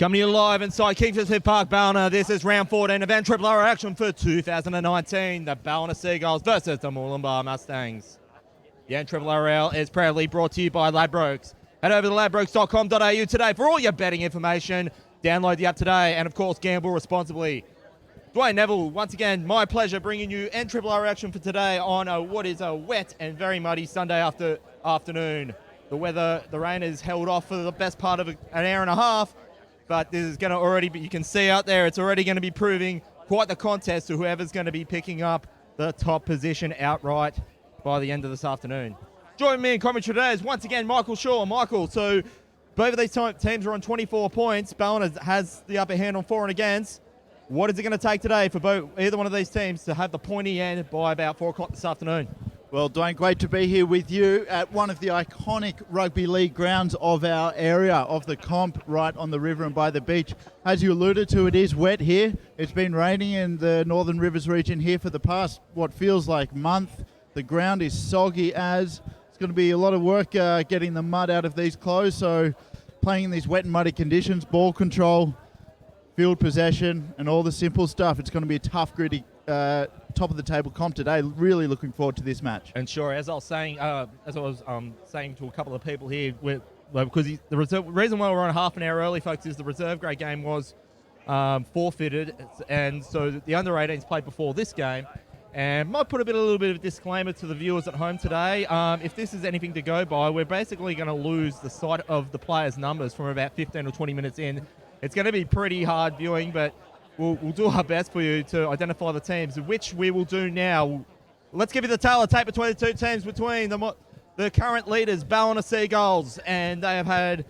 Coming to you live inside Kingford Park, Ballina. This is round 14 of NRRRL action for 2019. The Ballina Seagulls versus the Murwillumbah Mustangs. The NRRRL is proudly brought to you by Ladbrokes. Head over to ladbrokes.com.au today for all your betting information. Download the app today and, of course, gamble responsibly. Dwayne Neville, once again, my pleasure bringing you NRRRL action for today on what is a wet and very muddy Sunday afternoon. The weather, the rain is held off for the best part of an hour and a half. But this is going to already be, you can see out there, it's already going to be proving quite the contest to whoever's going to be picking up the top position outright by the end of this afternoon. Joining me in commentary today is once again Michael Shaw. Michael, so both of these teams are on 24 points. Ballina has the upper hand on for and against. What is it going to take today for either one of these teams to have the pointy end by about 4 o'clock this afternoon? Well, Dwayne, great to be here with you at one of the iconic rugby league grounds of our area, of the comp, right on the river and by the beach. As you alluded to, it is wet here. It's been raining in the Northern Rivers region here for the past, what feels like month. The ground is soggy as. It's going to be a lot of work getting the mud out of these clothes. So playing in these wet and muddy conditions, ball control, field possession, and all the simple stuff. It's going to be a tough, gritty top of the table comp today. Really looking forward to this match. And sure, as I was saying, saying to a couple of people here, because the reason why we're on half an hour early, folks, is the reserve grade game was forfeited, and so the under 18s played before this game. And might put a little bit of a disclaimer to the viewers at home today. If this is anything to go by, we're basically going to lose the sight of the players' numbers from about 15 or 20 minutes in. It's going to be pretty hard viewing, but we'll do our best for you to identify the teams, which we will do now. Let's give you the tale of tape between the two teams, between the current leaders, Ballina Seagulls, and they have had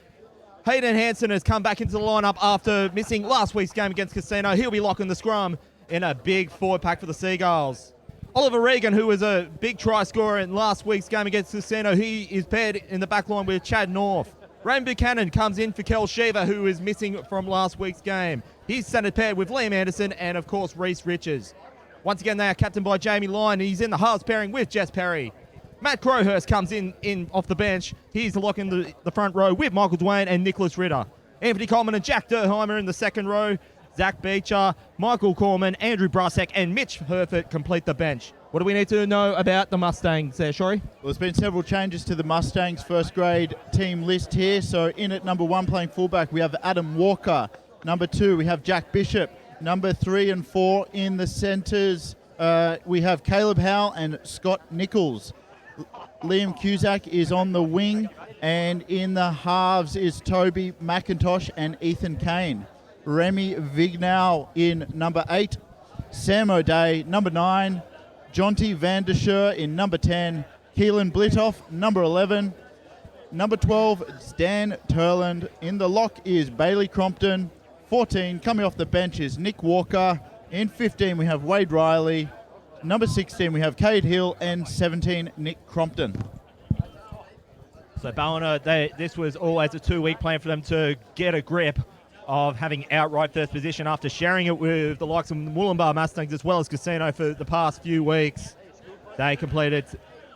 Hayden Hansen has come back into the lineup after missing last week's game against Casino. He'll be locking the scrum in a big forward pack for the Seagulls. Oliver Regan, who was a big try scorer in last week's game against Casino, he is paired in the back line with Chad North. Rain Buchanan comes in for Kel Shiva, who is missing from last week's game. He's centred paired with Liam Anderson and, of course, Reece Richards. Once again, they are captained by Jamie Lyon. He's in the halves pairing with Jess Perry. Matt Crowhurst comes in off the bench. He's locking the front row with Michael Dwayne and Nicholas Ritter. Anthony Coleman and Jack Durheimer in the second row. Zach Beecher, Michael Corman, Andrew Brasek, and Mitch Herford complete the bench. What do we need to know about the Mustangs there, Shorey? Well, there's been several changes to the Mustangs first grade team list here. So in at number 1 playing fullback, we have Adam Walker. Number 2, we have Jack Bishop. Number 3 and 4 in the centres, we have Caleb Howell and Scott Nichols. Liam Cusack is on the wing, and in the halves is Toby McIntosh and Ethan Kane. Remy Vignau in number 8, Sam O'Day, number 9, Jonty van der Scher in number 10, Keelan Blitoff, number 11, number 12, Stan Turland. In the lock is Bailey Crompton. 14, coming off the bench is Nick Walker. In 15, we have Wade Riley. Number 16, we have Cade Hill. And 17, Nick Crompton. So Ballina, this was always a 2-week plan for them to get a grip of having outright first position after sharing it with the likes of Murwillumbah Mustangs as well as Casino for the past few weeks. They completed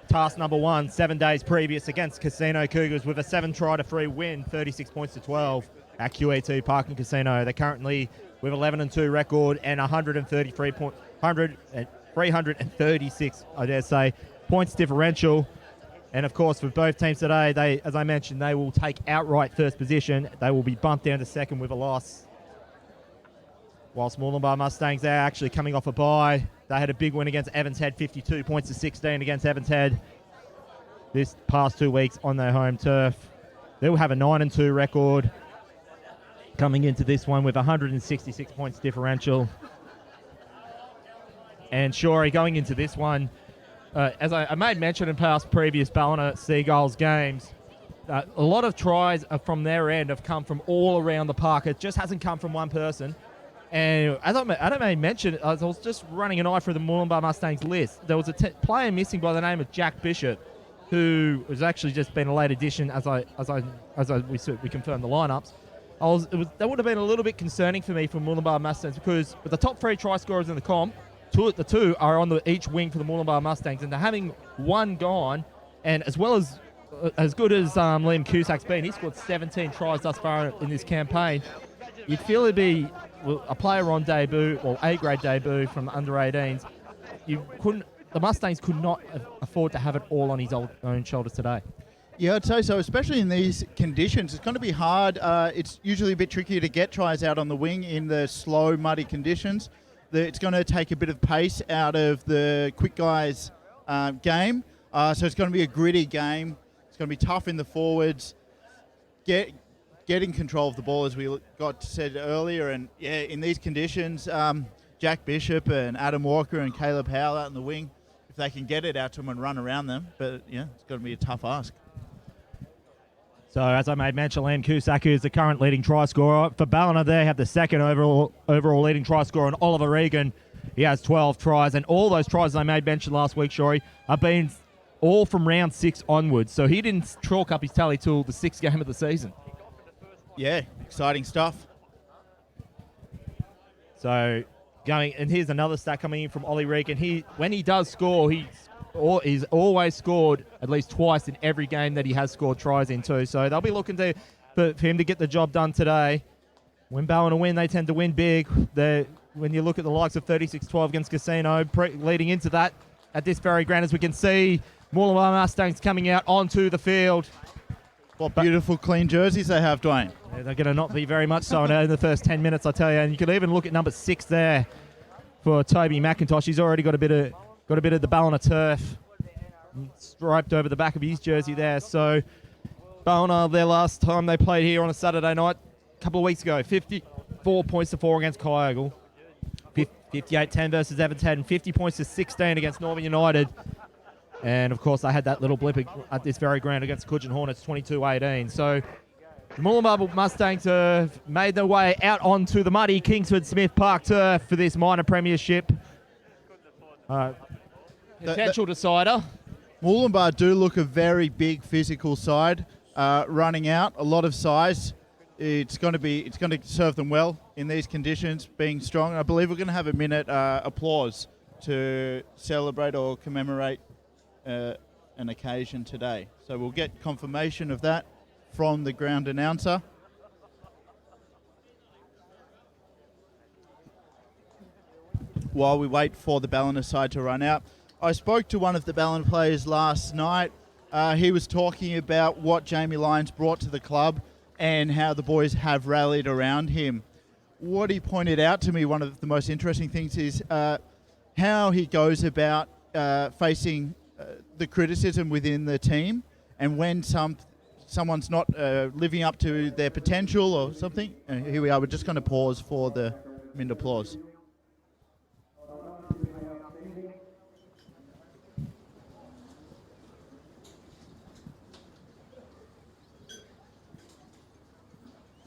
task number 1 7 days previous against Casino Cougars with a 7-3 win, 36 points to 12 at QE2 Park and Casino. They're currently with 11-2 record and 336, I dare say, points differential. And, of course, for both teams today, as I mentioned, they will take outright first position. They will be bumped down to second with a loss. Whilst Murwillumbah Mustangs, they're actually coming off a bye. They had a big win against Evans Head, 52 points to 16 against Evans Head this past 2 weeks on their home turf. They will have a 9-2 record coming into this one with 166 points differential. And Shorey, going into this one, as I made mention in past previous Ballina Seagulls games, a lot of tries from their end have come from all around the park. It just hasn't come from one person. And as I made mention, as I was just running an eye through the Murwillumbah Mustangs list, there was a player missing by the name of Jack Bishop, who has actually just been a late addition as we confirmed the lineups. That would have been a little bit concerning for me for Murwillumbah Mustangs because with the top 3 try scorers in the comp, the two are on each wing for the Murwillumbah Mustangs, and they're having one gone, and as well as good as Liam Cusack's been, he scored 17 tries thus far in this campaign. you'd feel it'd be a player on debut or A-grade debut from the under-18s. The Mustangs could not afford to have it all on his own shoulders today. Yeah, I'd say so, especially in these conditions. It's going to be hard. It's usually a bit trickier to get tries out on the wing in the slow, muddy conditions. It's going to take a bit of pace out of the quick guys' game. So it's going to be a gritty game. It's going to be tough in the forwards. Getting control of the ball, as we got said earlier. And, yeah, in these conditions, Jack Bishop and Adam Walker and Caleb Howell out in the wing, if they can get it out to them and run around them. But, yeah, it's going to be a tough ask. So, as I made mention, Liam Cusack, who's the current leading try scorer. For Ballina, they have the second overall leading try scorer, and Oliver Regan. He has 12 tries, and all those tries I made mention last week, Shory, have been all from round 6 onwards. So he didn't chalk up his tally till the 6th game of the season. Yeah, exciting stuff. So, and here's another stat coming in from Ollie Regan. When he does score, he's always scored at least twice in every game that he has scored tries in too. So they'll be looking for him to get the job done today. When Ballina win, they tend to win big. When you look at the likes of 36-12 against Casino, leading into that, at this very ground, as we can see, Murwillumbah Mustangs coming out onto the field. What beautiful clean jerseys they have, Dwayne. Yeah, they're going to not be very much so in the first 10 minutes, I tell you. And you can even look at number 6 there for Toby McIntosh. He's already got a bit of the Ballina turf striped over the back of his jersey there. So Ballina, their last time they played here on a Saturday night, a couple of weeks ago, 54 points to 4 against Kyogle, 58-10 versus Everton, 50 points to 16 against Northern United. And, of course, they had that little blip at this very ground against Coogin Hornets, 22-18. So the Murwillumbah Mustangs have made their way out onto the muddy Kingsford Smith Park turf for this minor premiership. Potential decider. Murwillumbah do look a very big physical side, running out, a lot of size. It's going to serve them well in these conditions, being strong. I believe we're going to have a minute applause to celebrate or commemorate an occasion today. So we'll get confirmation of that from the ground announcer. While we wait for the Ballina side to run out, I spoke to one of the Ballina players last night. He was talking about what Jamie Lyons brought to the club and how the boys have rallied around him. What he pointed out to me, one of the most interesting things, is how he goes about facing the criticism within the team, and when someone's not living up to their potential or something. Here we are. We're just going to pause for the minute applause.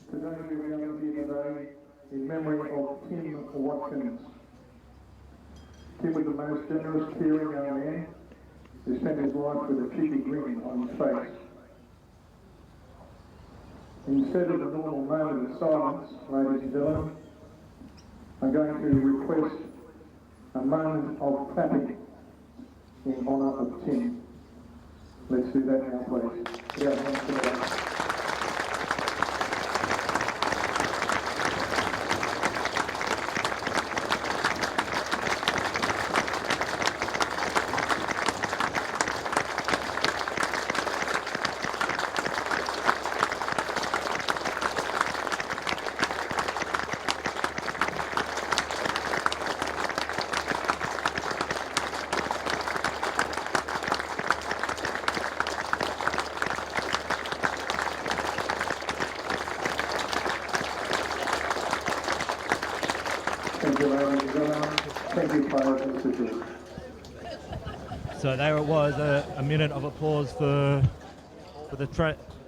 Today we are here today in memory of Tim Watkins. Tim was the most generous, caring young man who spent his life with a cheeky grin on his face. Instead of the normal moment of silence, ladies and gentlemen, I'm going to request a moment of clapping in honour of Tim. Let's do that now, please. Yeah, thanks for that. So there it was, a minute of applause for the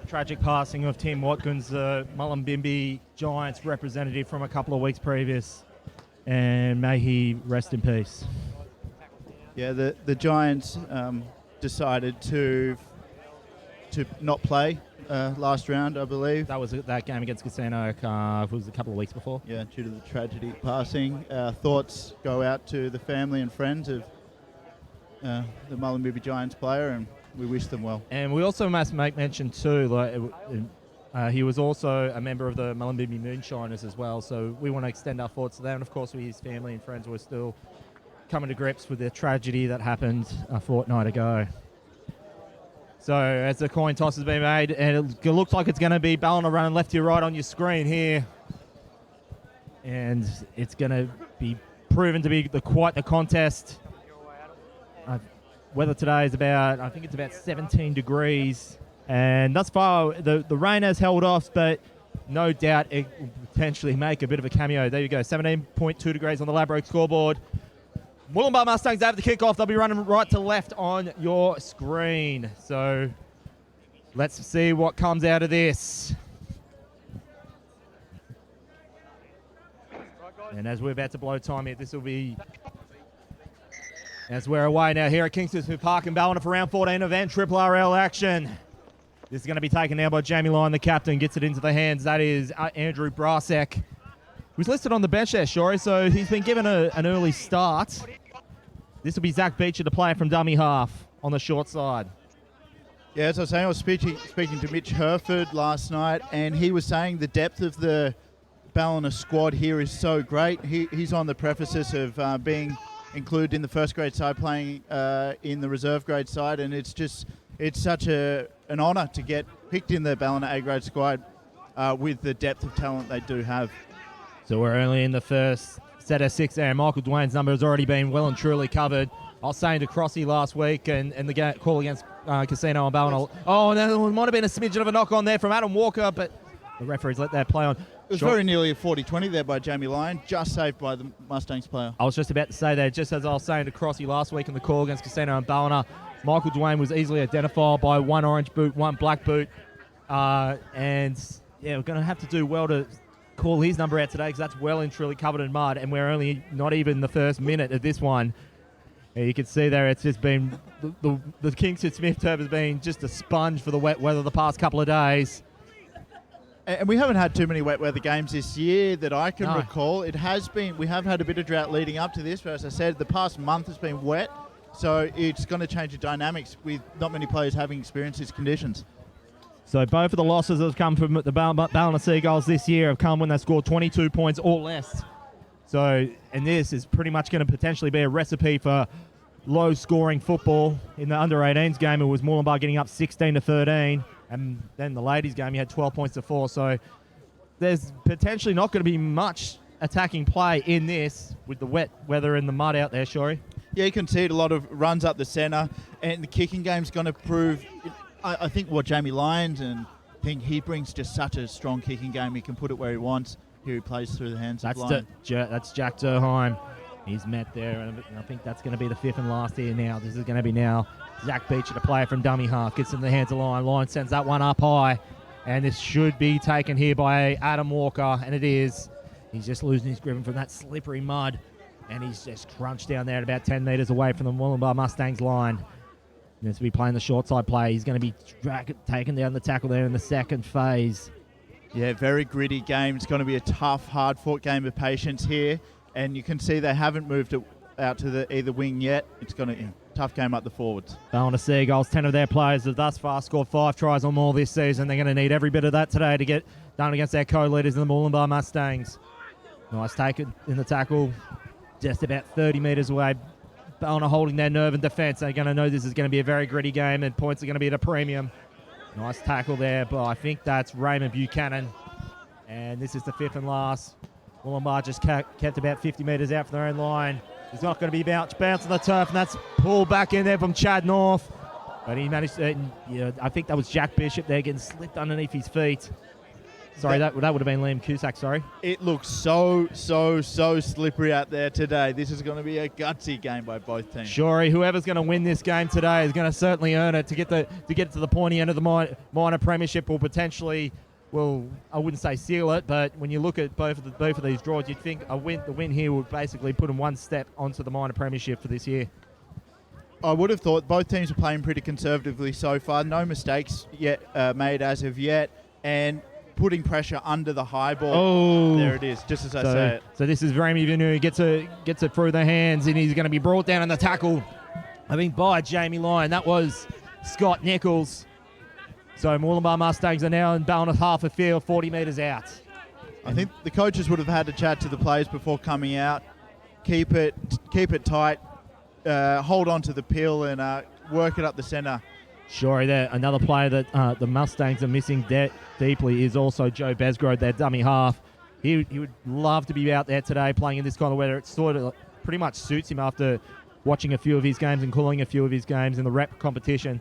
tragic passing of Tim Watkins, the Murwillumbah Giants representative from a couple of weeks previous, and may he rest in peace. Yeah, the Giants decided to not play last round, I believe. That was that game against Casino. It was a couple of weeks before. Yeah, due to the tragedy passing. Thoughts go out to the family and friends of the Murwillumbah Giants player, and we wish them well. And we also must make mention too, like He was also a member of the Murwillumbah Moonshiners as well, so we want to extend our thoughts to them. And of course, his family and friends were still coming to grips with the tragedy that happened a fortnight ago. So as the coin toss has been made, and it looks like it's going to be Ballina running left to right on your screen here. And it's going to be proven to be quite the contest. Weather today is I think it's about 17 degrees. And thus far, the rain has held off, but no doubt it will potentially make a bit of a cameo. There you go, 17.2 degrees on the Ladbrokes scoreboard. Murwillumbah Mustangs have the kickoff. They'll be running right to left on your screen. So let's see what comes out of this. And as we're about to blow time here, this will be... As we're away now here at Kingford Park in Ballina for round 14 of NRRRL action. This is going to be taken now by Jamie Lyon, the captain, gets it into the hands. That is Andrew Brasek, who's listed on the bench there, Shorey, so he's been given an early start. This will be Zach Beecher, the player from dummy half, on the short side. Yeah, as I was saying, I was speaking to Mitch Herford last night, and he was saying the depth of the Ballina squad here is so great. He's on the precipice of being included in the first grade side, playing in the reserve grade side, and it's such an honour to get picked in the Ballina A-grade squad with the depth of talent they do have. So we're only in the first set of 6 there. Michael Dwayne's number has already been well and truly covered. I was saying to Crossy last week and the call against Casino and Ballina. Oh, there might have been a smidgen of a knock on there from Adam Walker, but the referees let that play on. It was very nearly a 40-20 there by Jamie Lyon, just saved by the Mustangs player. I was just about to say that, just as I was saying to Crossy last week in the call against Casino and Ballina, Michael Dwayne was easily identified by one orange boot, one black boot. And, yeah, we're going to have to do well to call his number out today because that's well and truly covered in mud, and we're only not even the first minute of this one. And you can see there it's just been the Kingford Smith turf has been just a sponge for the wet weather the past couple of days. And we haven't had too many wet weather games this year that I can recall. It has been, we have had a bit of drought leading up to this, but as I said, the past month has been wet, so it's going to change the dynamics with not many players having experienced these conditions. So both of the losses that have come from the Ballina Seagulls this year have come when they scored 22 points or less. So, and this is pretty much going to potentially be a recipe for low-scoring football. In the under-18s game, it was Murwillumbah getting up 16-13. And then the ladies' game, you had 12 points to 4. So there's potentially not going to be much attacking play in this with the wet weather and the mud out there, Shorey. Yeah, you can see it, a lot of runs up the centre. And the kicking game's going to prove, I think, what Jamie Lyons, and I think he brings just such a strong kicking game. He can put it where he wants. Here he plays through the hands of Lyon. That's Jack Durheim. He's met there, and I think that's going to be the fifth and last here now. This is going to be now Zach Beecher, the player from dummy half, gets in the hands of Lyon. Lyon sends that one up high, and this should be taken here by Adam Walker, and it is. He's just losing his grip from that slippery mud, and he's just crunched down there at about 10 metres away from the Murwillumbah Mustangs line. And this will be playing the short side play. He's going to be taken down the tackle there in the second phase. Yeah, very gritty game. It's going to be a tough, hard-fought game of patience here. And you can see they haven't moved it out to either wing yet. It's going to be a tough game up the forwards. Ballina Seagulls, 10 of their players have thus far scored 5 tries or more this season. They're going to need every bit of that today to get done against their co-leaders in the Murwillumbah Mustangs. Nice take in the tackle, just about 30 metres away. Ballina holding their nerve and defence. They're going to know this is going to be a very gritty game and points are going to be at a premium. Nice tackle there, but I think that's Raymond Buchanan. And this is the fifth and last. Murwillumbah just kept about 50 metres out from their own line. He's not going to be bouncing the turf, and that's pulled back in there from Chad North. But he managed to, I think that was Jack Bishop there getting slipped underneath his feet. Sorry, that would have been Liam Cusack, sorry. It looks so slippery out there today. This is going to be a gutsy game by both teams. Shorey, whoever's going to win this game today is going to certainly earn it to get to the pointy end of the minor premiership, or potentially, well, I wouldn't say seal it, but when you look at both of these draws, you'd think the win here would basically put them one step onto the minor premiership for this year. I would have thought both teams are playing pretty conservatively so far. No mistakes yet made as of yet, and putting pressure under the high ball. Oh, there it is, just as I say it. So this is Remy Vinu. Gets it through the hands, and he's going to be brought down in the tackle, I think, by Jamie Lyon. That was Scott Nichols. So Murwillumbah Mustangs are now in Ballina half a field, 40 metres out. I think the coaches would have had to chat to the players before coming out. Keep it tight, hold on to the pill, and work it up the centre. Sure, there. Another player that the Mustangs are missing deeply is also Joe Besgrove, their dummy half. He would love to be out there today playing in this kind of weather. It sort of pretty much suits him after watching a few of his games and calling a few of his games in the rep competition.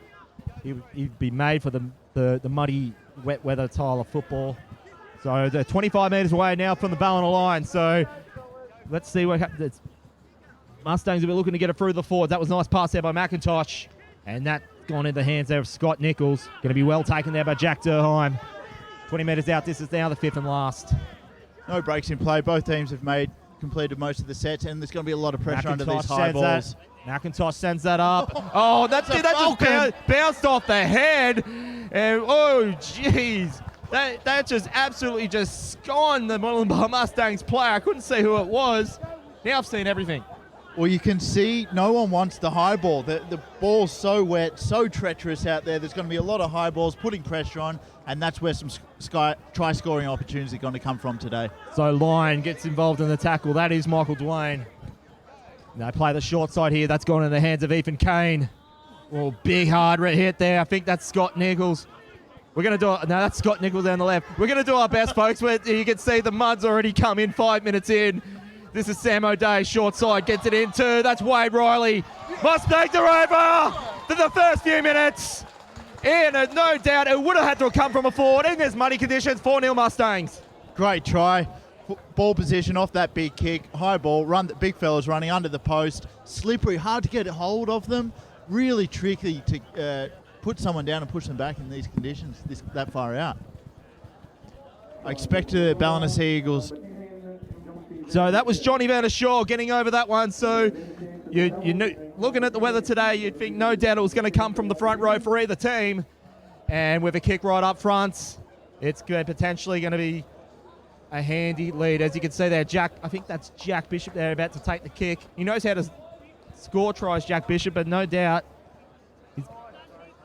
He'd be made for the muddy, wet weather style of football. So they're 25 metres away now from the Ballina line. So let's see what happens. Mustangs will be looking to get it through the forward. That was a nice pass there by McIntosh. And that gone in the hands there of Scott Nichols. Going to be well taken there by Jack Durheim. 20 metres out. This is now the fifth and last. No breaks in play. Both teams have completed most of the sets, and there's going to be a lot of pressure under these high balls. McIntosh sends that up. Oh, that just bounced off the head. And, oh, jeez. That just absolutely just scorned the Murwillumbah Mustangs player. I couldn't see who it was. Now I've seen everything. Well, you can see no one wants the high ball. The ball's so wet, so treacherous out there. There's going to be a lot of high balls putting pressure on, and that's where some try-scoring opportunities are going to come from today. So Lyon gets involved in the tackle. That is Michael Dwayne. They play the short side here. That's gone in the hands of Ethan Kane. Oh, big hard hit there. I think that's Scott Nichols. We're going to do it. No, that's Scott Nichols down the left. We're going to do our best, folks. You can see the mud's already come in 5 minutes in. This is Sam O'Day, short side, gets it in too. That's Wade Riley. Mustangs are over for the first few minutes. And no doubt it would have had to have come from a forward in this muddy conditions. 4-0 Mustangs. Great try. Ball position off that big kick. High ball. The big fellas running under the post. Slippery. Hard to get a hold of them. Really tricky to put someone down and push them back in these conditions that far out. I expect the Ballina Seagulls. So that was Johnny Van der Shaw getting over that one. So you looking at the weather today, you'd think no doubt it was going to come from the front row for either team. And with a kick right up front, it's potentially going to be a handy lead. As you can see there, I think that's Jack Bishop there about to take the kick. He knows how to score tries, Jack Bishop, but no doubt.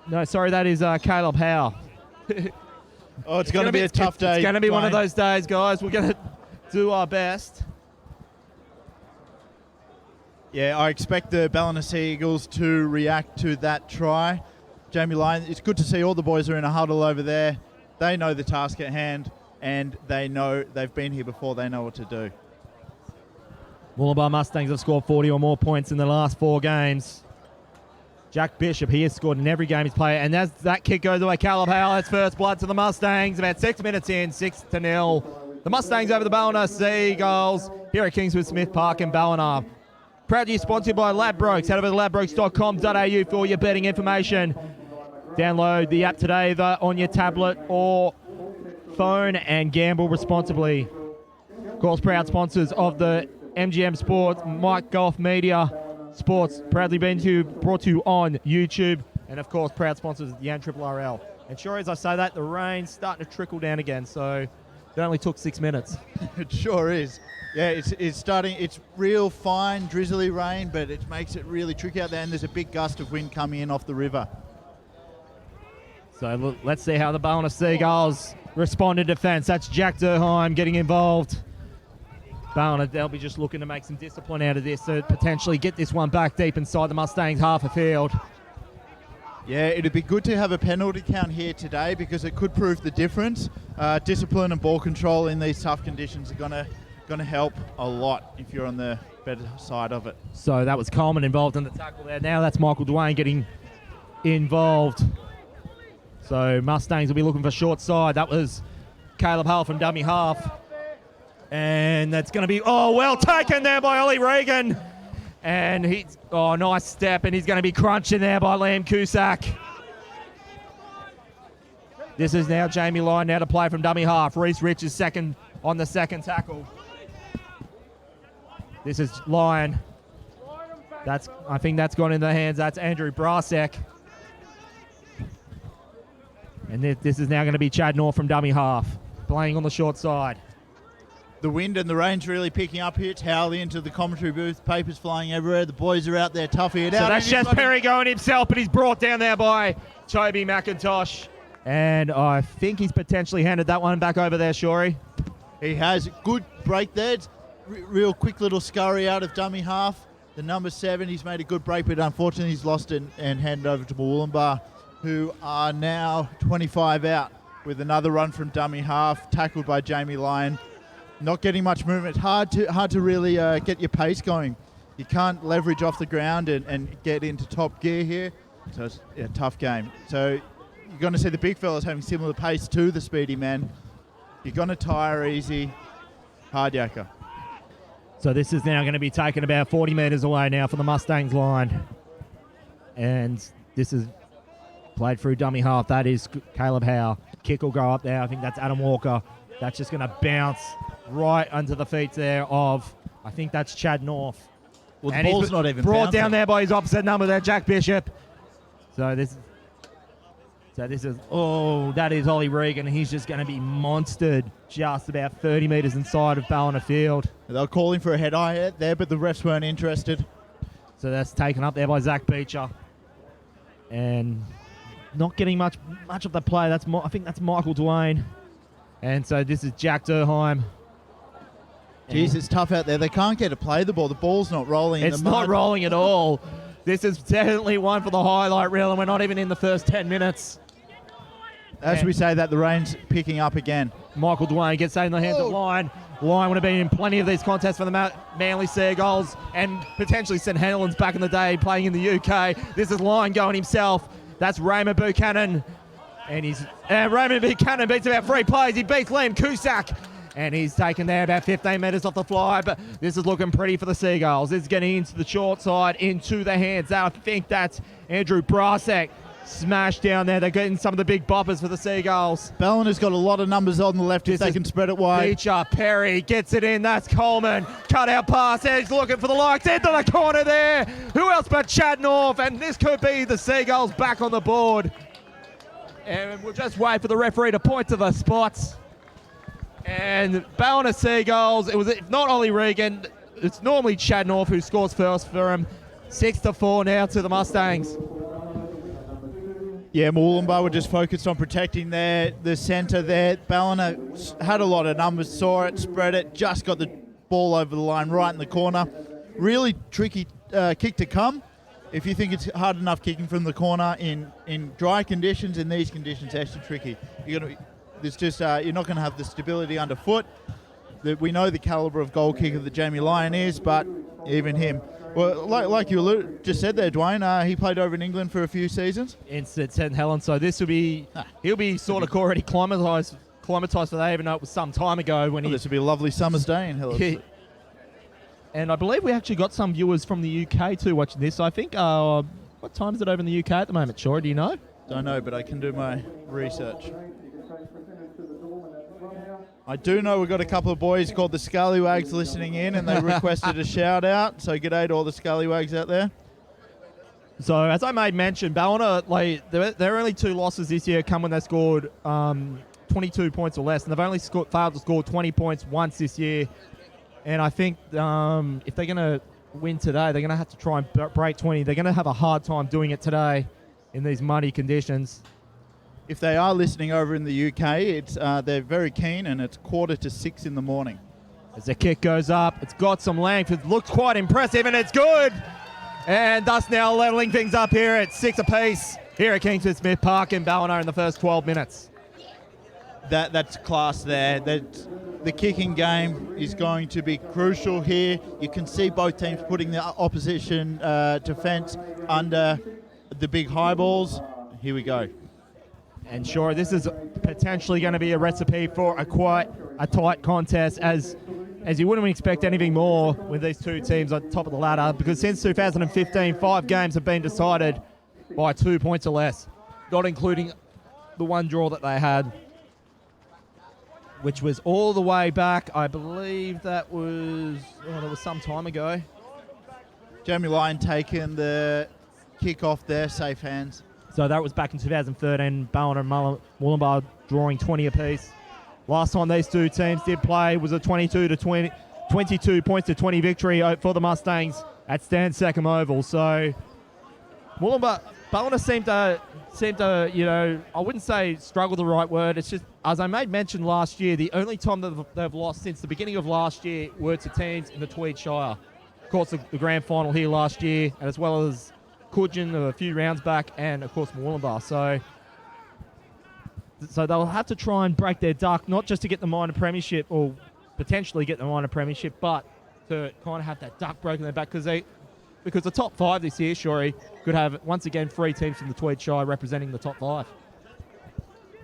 That is Caleb Howe. Oh, it's going to be a tough day. It's going to be one of those days, guys. We're going to do our best. Yeah, I expect the Ballina Seagulls to react to that try. Jamie Lyon, it's good to see all the boys are in a huddle over there. They know the task at hand, and they know they've been here before. They know what to do. Murwillumbah Mustangs have scored 40 or more points in the last 4 games. Jack Bishop, he has scored in every game he's played, and as that kick goes away, Caleb Howell has first blood to the Mustangs. About 6 minutes in, 6-0. The Mustangs over the Ballina Seagulls here at Kingswood Smith Park in Ballina. Proudly sponsored by Ladbrokes. Head over to ladbrokes.com.au for all your betting information. Download the app today on your tablet or phone and gamble responsibly. Of course, proud sponsors of the MGM Sports, Mike Golf Media Sports, proudly brought to you on YouTube. And of course, proud sponsors of the NRRRL. And sure as I say that, the rain's starting to trickle down again, so it only took 6 minutes. It sure is. Yeah, it's starting. It's real fine, drizzly rain, but it makes it really tricky out there, and there's a big gust of wind coming in off the river. So let's see how the Ballina Seagulls respond in defence. That's Jack Durheim getting involved. Ballina, they'll be just looking to make some discipline out of this to potentially get this one back deep inside the Mustangs half a field. Yeah, it'd be good to have a penalty count here today because it could prove the difference. Discipline and ball control in these tough conditions are going to help a lot if you're on the better side of it. So that was Coleman involved in the tackle there. Now that's Michael Dwayne getting involved. So Mustangs will be looking for short side. That was Caleb Hull from dummy half. And that's going to be, well taken there by Ollie Regan. And nice step, and he's going to be crunching there by Liam Cusack. This is now Jamie Lyon now to play from dummy half. Reese Rich is second on the second tackle. This is Lyon. I think that's gone in the hands. That's Andrew Brasek. And this is now going to be Chad North from dummy half, playing on the short side. The wind and the rain's really picking up here. It's howling into the commentary booth. Papers flying everywhere. The boys are out there toughing it out. So that's Jess Perry going himself, but he's brought down there by Toby McIntosh. And I think he's potentially handed that one back over there, Shorey. He has. Good break there. It's real quick little scurry out of dummy half. The number 7, he's made a good break, but unfortunately he's lost it and handed over to Murwillumbah, who are now 25 out with another run from dummy half, tackled by Jamie Lyon. Not getting much movement. Hard to really get your pace going. You can't leverage off the ground and get into top gear here. So it's a tough game. So you're going to see the big fellas having similar pace to the speedy man. You're going to tire easy. Hard yakka. So this is now going to be taken about 40 metres away now from the Mustangs line. And this is played through dummy half. That is Caleb Howe. Kick will go up there. I think that's Adam Walker. That's just going to bounce right under the feet there of, I think that's Chad North. Well, the and ball's not even brought bouncing. down there by his opposite number there, Jack Bishop. So this is, oh, that is Ollie Regan. He's just going to be monstered just about 30 metres inside of Ballina Field. They were calling for a head-eye there, but the refs weren't interested. So that's taken up there by Zach Beecher. And not getting much of the play. I think that's Michael Dwayne. And so this is Jack Durheim. Jeez, it's tough out there. They can't get to play the ball. The ball's not rolling. It's not rolling at all. This is definitely one for the highlight reel, and we're not even in the first 10 minutes. As we say that, the rain's picking up again. Michael Dwayne gets in the hands of Lyon. Lyon would have been in plenty of these contests for the Manly Seagulls and potentially St Helens back in the day playing in the UK. This is Lyon going himself. That's Raymond Buchanan. And Raymond Buchanan beats about 3 players. He beats Liam Cusack. And he's taken there about 15 metres off the fly, but this is looking pretty for the Seagulls. It's getting into the short side, into the hands. I think that's Andrew Brasek. Smash down there. They're getting some of the big boppers for the Seagulls. Ballina's got a lot of numbers on the left if they can spread it wide. Beecher, Perry gets it in. That's Coleman. Cut out pass. He's looking for the likes. Into the corner there. Who else but Chad North? And this could be the Seagulls back on the board. And we'll just wait for the referee to point to the spots. And Ballina Seagulls, it was not Ollie Regan. It's normally Chad North who scores first for him. 6-4 now to the Mustangs. Yeah, Murwillumbah were just focused on protecting the centre there. Ballina had a lot of numbers, saw it, spread it, just got the ball over the line right in the corner. Really tricky kick to come. If you think it's hard enough kicking from the corner in dry conditions, in these conditions, it's actually tricky. You're not going to have the stability underfoot. We know the calibre of goal kicker that Jamie Lyon is, but even him. Well, like you just said there, Dwayne, he played over in England for a few seasons. In St Helens, so this will be, he'll be sort of already acclimatised for that, even though it was some time ago when this will be a lovely summer's day in Helens. And I believe we actually got some viewers from the UK too watching this. I think, what time is it over in the UK at the moment, Shore? Do you know? Don't know, but I can do my research. I do know we've got a couple of boys called the Scallywags listening in, and they requested a shout out. So g'day to all the Scallywags out there. So as I made mention, Ballina, there are only 2 losses this year come when they scored 22 points or less, and they've only failed to score 20 points once this year. And I think if they're going to win today, they're going to have to try and break 20. They're going to have a hard time doing it today in these muddy conditions. If they are listening over in the UK, they're very keen, and it's 5:45 in the morning. As the kick goes up, it's got some length. It looks quite impressive, and it's good. And thus now levelling things up here at 6 apiece here at Kingford Smith Park in Ballina in the first 12 minutes. That's class there. The kicking game is going to be crucial here. You can see both teams putting the opposition defence under the big high balls. Here we go. And sure, this is potentially going to be a recipe for quite a tight contest, as you wouldn't expect anything more with these two teams on top of the ladder, because since 2015, 5 games have been decided by 2 points or less, not including the one draw that they had, which was all the way back. I believe that was some time ago. Jamie Lyon taking the kick off there, safe hands. So that was back in 2013, Ballina and Murwillumbah drawing 20 apiece. Last time these two teams did play was a 22 points to 20 victory for the Mustangs at Stan Seckham Oval. So Murwillumbah Ballina seemed to, you know, I wouldn't say struggle the right word. It's just, as I made mention last year, the only time that they've lost since the beginning of last year were to teams in the Tweed Shire. Of course, the grand final here last year, and as well as Coogin a few rounds back, and of course Murwillumbah. So they'll have to try and break their duck, not just to get the minor premiership or potentially get the minor premiership, but to kind of have that duck broken in their back because the top 5 this year, Shorey, could have once again 3 teams from the Tweed Shire representing the top 5.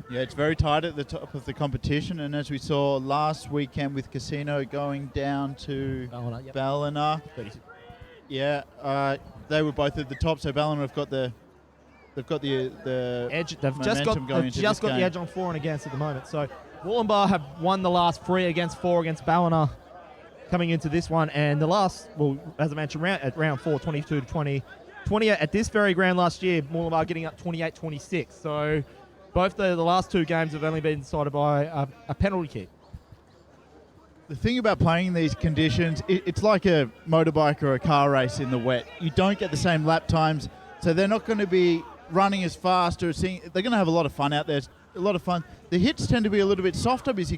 Yeah, it's very tight at the top of the competition, and as we saw last weekend with Casino going down to Ballina, they were both at the top. So Ballina have got the edge. They've just got the edge on for and against at the moment. So Murwillumbah have won the last 3 against 4 against Ballina coming into this one, and the last, well, as I mentioned, round 4, 22-20. 20 at this very ground last year, Murwillumbah getting up 28-26. So both the last 2 games have only been decided by a penalty kick. The thing about playing in these conditions, it's like a motorbike or a car race in the wet. You don't get the same lap times, so they're not going to be running as fast or they're going to have a lot of fun out there. It's a lot of fun. The hits tend to be a little bit softer because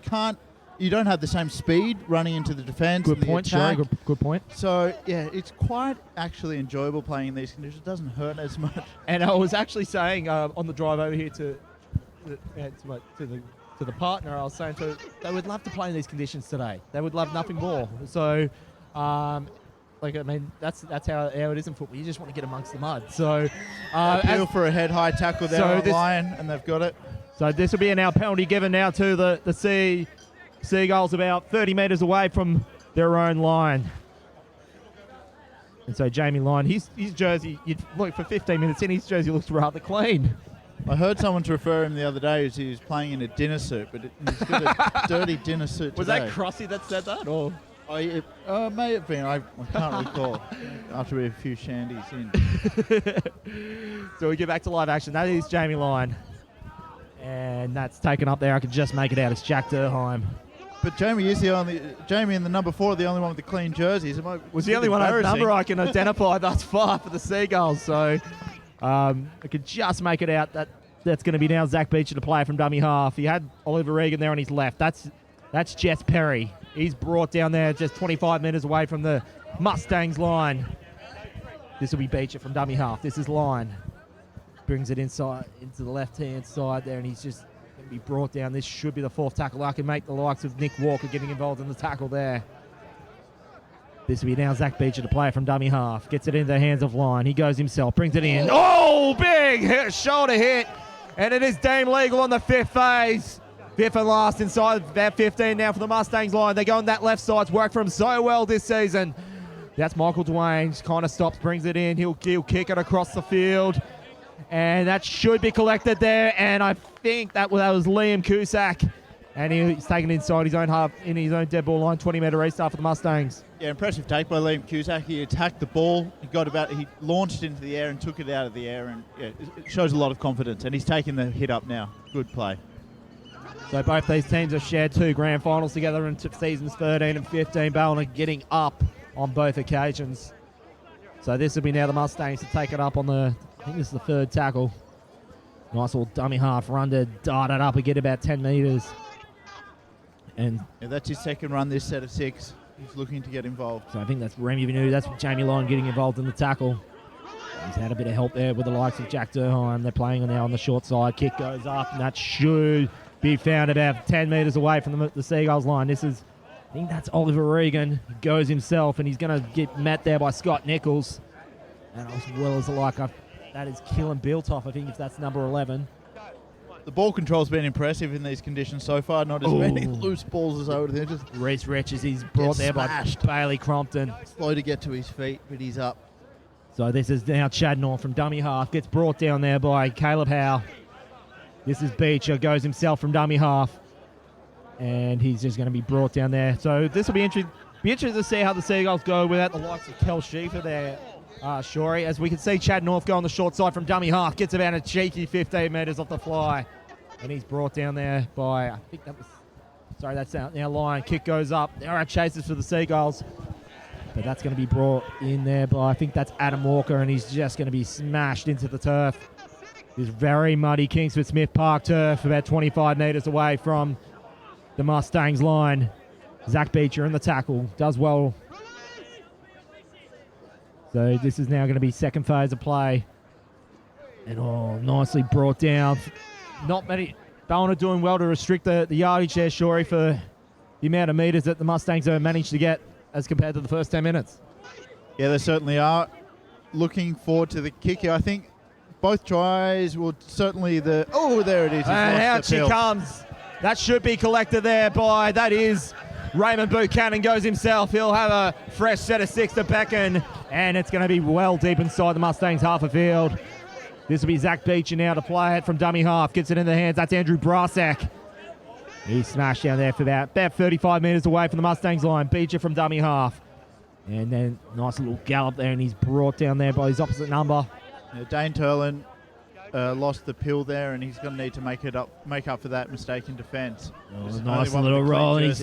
you don't have the same speed running into the defence. Good point, Sherry. Good point. So, yeah, it's quite actually enjoyable playing in these conditions. It doesn't hurt as much. And I was actually saying on the drive over here to the partner, I was saying they would love to play in these conditions today. They would love nothing more. So, that's how it is in football. You just want to get amongst the mud. So, appeal for a head-high tackle there on Lion, and they've got it. So this will be a now penalty given now to the Seagulls about 30 metres away from their own line. And so Jamie Lyon, his jersey, you'd look for 15 minutes in, his jersey looks rather clean. I heard someone to refer him the other day as he was playing in a dinner suit, but he's got a dirty dinner suit Was today. that Crossy that said that? Or it may have been. I can't recall. After we have a few shandies in. So we get back to live action. That is Jamie Lyon. And that's taken up there. I could just make it out. It's Jack Durheim. But Jamie and the number 4 are the only one with the clean jerseys. Was the only one with number I can identify thus far for the Seagulls. So I could just make it out. That's going to be now Zach Beecher to play from dummy half. He had Oliver Regan there on his left. That's Jess Perry. He's brought down there just 25 metres away from the Mustangs line. This will be Beecher from dummy half. This is Line. Brings it inside into the left-hand side there, and he's just going to be brought down. This should be the 4th tackle. I can make the likes of Nick Walker getting involved in the tackle there. This will be now Zach Beecher to play from dummy half. Gets it into the hands of Line. He goes himself, brings it in. Oh, big shoulder hit. And it is Dame Legal on the 5th phase. 5th and last inside about 15 now for the Mustangs line. They go on that left side. It's worked for him so well this season. That's Michael Dwayne. Kind of stops, brings it in. He'll kick it across the field. And that should be collected there. And I think that was Liam Cusack. And he's taken inside his own half, in his own dead ball line, 20-metre restart for the Mustangs. Yeah, impressive take by Liam Cusack. He attacked the ball. He launched into the air and took it out of the air. And yeah, it shows a lot of confidence. And he's taking the hit up now. Good play. So both these teams have shared 2 grand finals together in seasons 13 and 15. Ballina getting up on both occasions. So this will be now the Mustangs to take it up on I think this is the 3rd tackle. Nice little dummy half run to dart it up and get about 10 metres. And that's his 2nd run this set of 6. He's looking to get involved. So I think that's Remy Vanu. That's Jamie Lyon getting involved in the tackle. He's had a bit of help there with the likes of Jack Durheim. They're playing now on the short side. Kick goes up, and that should be found about 10 metres away from the Seagulls line. I think that's Oliver Regan. He goes himself, and he's going to get met there by Scott Nichols. And as well as that is Killen Biltoff, I think, if that's number 11. The ball control's been impressive in these conditions so far. Not as many loose balls as over there. Just Reece Retches, he's brought there by Bailey Crompton. Slow to get to his feet, but he's up. So this is now Chadnor from dummy half. Gets brought down there by Caleb Howe. This is Beecher. Goes himself from dummy half. And he's just going to be brought down there. So this will be interesting to see how the Seagulls go without the likes of Kel Schiefer there. Shorey, as we can see Chad North go on the short side from dummy half, gets about a cheeky 15 metres off the fly, and he's brought down there by, I think that was, sorry, that's out now. Lion kick goes up. There are chasers for the Seagulls. But that's going to be brought in there by, I think that's Adam Walker, and he's just going to be smashed into the turf. This very muddy Kingsford Smith Park turf, about 25 metres away from the Mustangs line. Zach Beecher in the tackle, does well. So this is now going to be second phase of play. And nicely brought down. Not many. Ballina doing well to restrict the yardage there, Shorey, for the amount of metres that the Mustangs have managed to get as compared to the first 10 minutes. Yeah, they certainly are. Looking forward to the kicker. I think both tries will certainly Oh, there it is. And out she comes. That should be collected there by, that is Raymond Buchanan goes himself. He'll have a fresh set of 6 to beckon, and it's going to be well deep inside the Mustangs half a field. This will be Zach Beecher now to play it from dummy half. Gets it in the hands. That's Andrew Brasak. He's smashed down there for about 35 metres away from the Mustangs line. Beecher from dummy half. And then nice little gallop there, and he's brought down there by his opposite number. Dane Turlin lost the pill there, and he's going to need to make up for that mistake in defence. Nice little roll. He's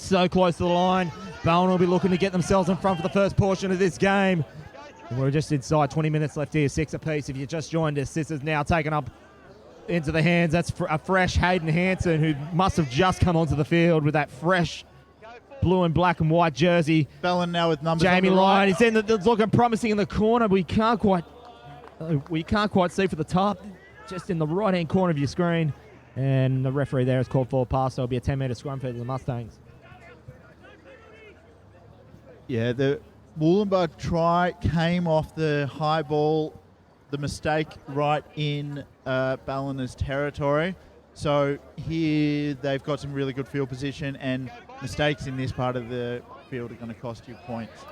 so close to the line. Ballina will be looking to get themselves in front for the first portion of this game. And we're just inside 20 minutes left here, 6 apiece. If you just joined us, this is now taken up into the hands. That's a fresh Hayden Hanson, who must have just come onto the field with that fresh blue and black and white jersey. Bellin now with numbers. Jamie on the Lyon, right. it's looking promising in the corner, but we can't quite see for the top. Just in the right-hand corner of your screen. And the referee there has called for a pass, so it'll be a 10-metre scrum for the Mustangs. Yeah, the Murwillumbah try came off the high ball, the mistake right in Ballina's territory. So here they've got some really good field position, and mistakes in this part of the field are going to cost you points.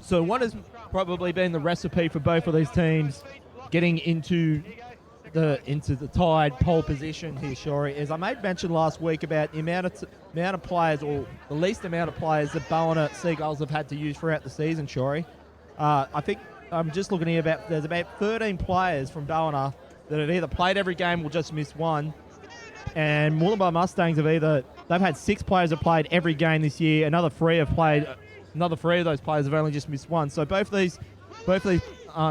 So what has probably been the recipe for both of these teams getting into the tied pole position here, Shorey, is I made mention last week about the amount of players, or the least amount of players that Ballina Seagulls have had to use throughout the season, Shorey. I think I'm just looking here, there's about 13 players from Ballina that have either played every game or just missed one. And Murwillumbah Mustangs they've had 6 players have played every game this year. Another 3 of those players have only just missed one. So both of these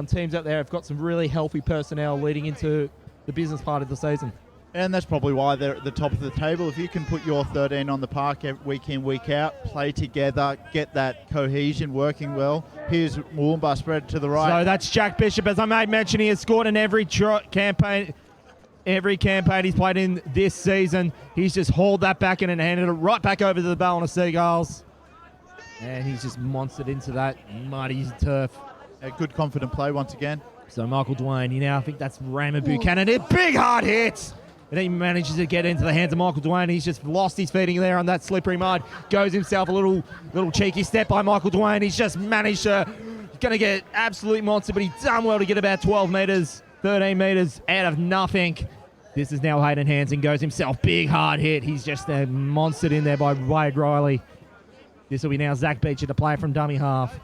teams out there have got some really healthy personnel leading into the business part of the season. And that's probably why they're at the top of the table. If you can put your 13 on the park week in, week out, play together, get that cohesion working well. Here's Murwillumbah spread to the right. So that's Jack Bishop. As I made mention, he has scored in every campaign he's played in this season. He's just hauled that back in and handed it right back over to the Ballina Seagulls. And he's just monstered into that muddy turf. A good confident play once again. So Michael Dwayne, I think that's Raymond Buchanan. A big hard hit. And he manages to get into the hands of Michael Dwayne. He's just lost his feeting there on that slippery mud. Goes himself a little cheeky step by Michael Dwayne. He's just managed to, going to get absolute monster, but he's done well to get about 12 metres, 13 metres out of nothing. This is now Hayden Hanson, goes himself, big hard hit. He's just monstered in there by Wade Riley. This will be now Zach Beecher to play from dummy half.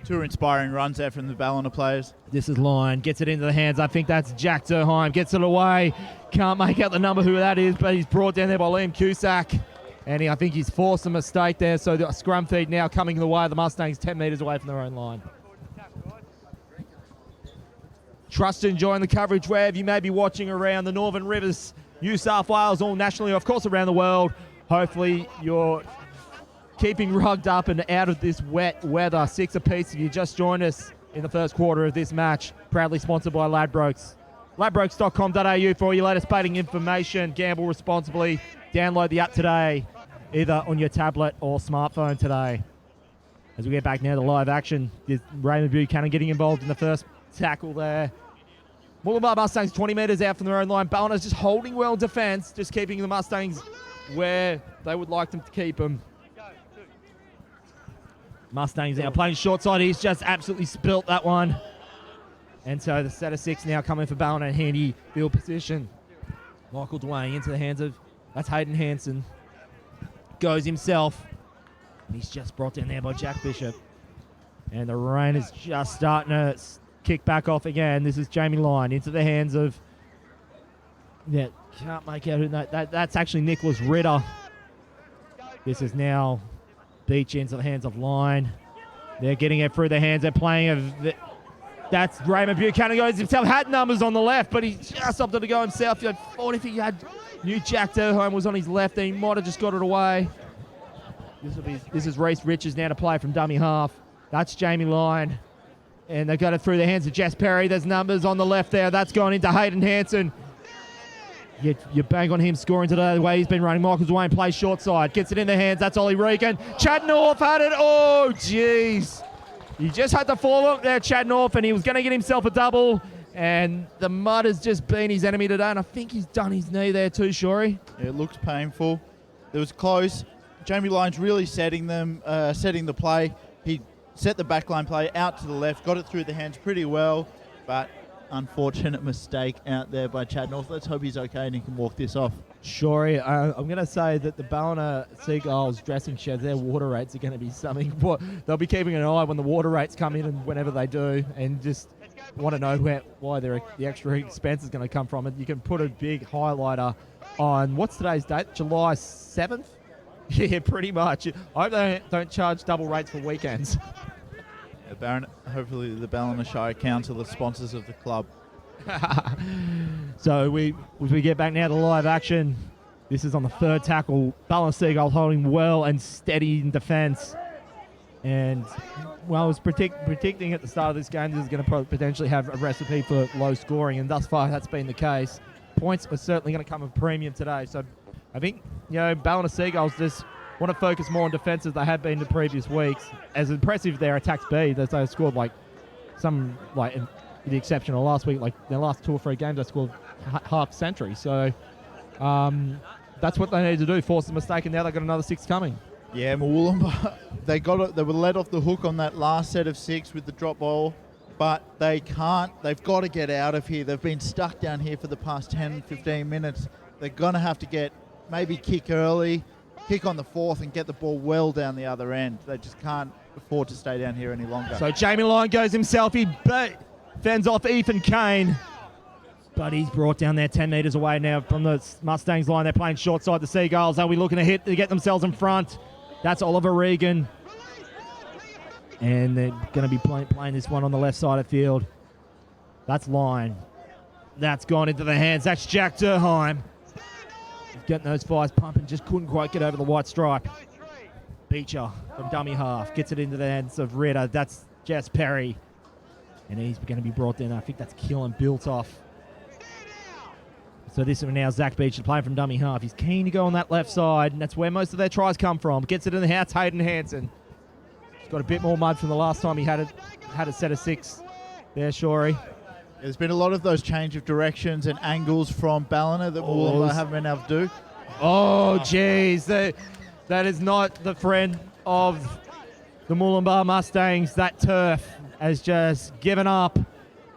2 inspiring runs there from the Ballina players. This is Lyon, gets it into the hands. I think that's Jack Zerheim, gets it away. Can't make out the number who that is, but he's brought down there by Liam Cusack. And I think he's forced a mistake there, so the scrum feed now coming the way of the Mustangs, 10 metres away from their own line. Trust and enjoying the coverage wherever you may be watching around the Northern Rivers, New South Wales, all nationally, of course around the world. Hopefully you're keeping rugged up and out of this wet weather. 6 apiece if you just joined us in the first quarter of this match. Proudly sponsored by Ladbrokes. Ladbrokes.com.au for all your latest betting information. Gamble responsibly. Download the app today, either on your tablet or smartphone today. As we get back now to live action, Raymond Buchanan getting involved in the first tackle there. Murwillumbah Mustangs 20 metres out from their own line. Ballina's just holding well defence, just keeping the Mustangs where they would like them to keep them. Mustangs now playing short side. He's just absolutely spilt that one. And so the set of 6 now coming for Ballina in handy field position. Michael Dwayne into the hands of, that's Hayden Hanson. Goes himself. And he's just brought down there by Jack Bishop. And the rain is just starting to kick back off again. This is Jamie Lyon into the hands of, can't make out who that's actually Nicholas Ritter. This is now Beach into the hands of Lyon. They're getting it through their hands. They're playing that's Raymond Buchanan goes himself. Had numbers on the left, but he just opted to go himself. I thought if he knew Jack Durham was on his left, then he might have just got it away. This is Reece Richards now to play from dummy half. That's Jamie Lyon. And they got it through the hands of Jess Perry. There's numbers on the left there. That's gone into Hayden Hanson. You bang on him scoring today the way he's been running. Michael Dwayne plays short side. Gets it in the hands. That's Ollie Regan. Chad North had it. Oh, jeez. He just had to fall up there, Chad North, and he was going to get himself a double. And the mud has just been his enemy today. And I think he's done his knee there too, Shorey. Yeah, it looks painful. It was close. Jamie Lyon's really setting the play. He set the backline play out to the left, got it through the hands pretty well, but unfortunate mistake out there by Chad North. Let's hope he's okay and he can walk this off. Shorey, I'm going to say that the Ballina Seagulls dressing sheds, their water rates are going to be something. They'll be keeping an eye when the water rates come in and whenever they do, and just want to know why the extra expense is going to come from it. You can put a big highlighter on, what's today's date? July 7th? Yeah, pretty much. I hope they don't charge double rates for weekends. Hopefully the Ballina Shire Council are sponsors of the club. So we get back now to live action. This is on the third tackle. Ballina Seagull holding well and steady in defence. And, well, I was predicting at the start of this game this is going to potentially have a recipe for low scoring, and thus far that's been the case. Points are certainly going to come a premium today. So I think, Ballina Seagulls just want to focus more on defence as they have been the previous weeks. As impressive their attacks be, that they scored with the exception of last week, like their last 2 or 3 games, they scored half century. So that's what they need to do, force a mistake, and now they've got another 6 coming. Yeah, Murwillumbah, they were let off the hook on that last set of 6 with the drop ball, but they've got to get out of here. They've been stuck down here for the past 10, 15 minutes. They're going to have to maybe kick early, kick on the 4th and get the ball well down the other end. They just can't afford to stay down here any longer. So Jamie Lyon goes himself. He fends off Ethan Kane. But he's brought down there 10 metres away now from the Mustangs line. They're playing short side, the Seagulls. Are we looking to hit to get themselves in front? That's Oliver Regan. And they're going to be playing this one on the left side of the field. That's Lyon. That's gone into the hands. That's Jack Durham. He's getting those fires pumping, just couldn't quite get over the white stripe. Beecher from dummy half gets it into the hands of Ritter. That's Jess Perry. And he's going to be brought down. I think that's Killen built off. So this is now Zach Beecher playing from dummy half. He's keen to go on that left side, and that's where most of their tries come from. Gets it in the house, Hayden Hanson. He's got a bit more mud from the last time he had a set of 6 there, Shorey. There's been a lot of those change of directions and angles from Ballina that Murwillumbah haven't been able to do. Oh, jeez. That is not the friend of the Murwillumbah Mustangs. That turf has just given up,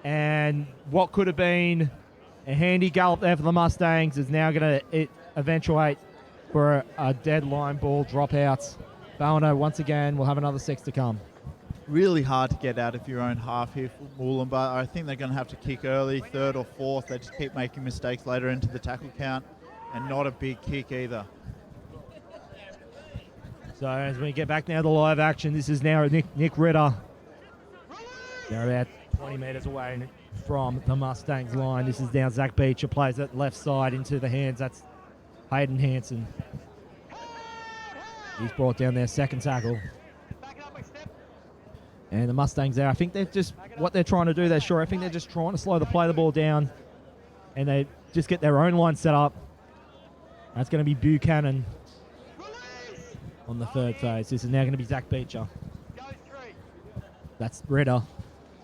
and what could have been a handy gallop there for the Mustangs is now going to eventuate for a dead line ball dropouts. Ballina, once again, will have another 6 to come. Really hard to get out of your own half here for Murwillumbah. I think they're going to have to kick early, 3rd or 4th. They just keep making mistakes later into the tackle count, and not a big kick either. So as we get back now to live action, this is now Nick Ritter. They're about 20 metres away from the Mustangs line. This is now Zach Beecher, plays it left side into the hands. That's Hayden Hanson. He's brought down their second tackle. And the Mustangs there, I think they're just, what they're trying to do there, sure, I think they're just trying to slow the ball down, and they just get their own line set up. That's going to be Buchanan on the 3rd phase. This is now going to be Zach Beecher. That's Ritter.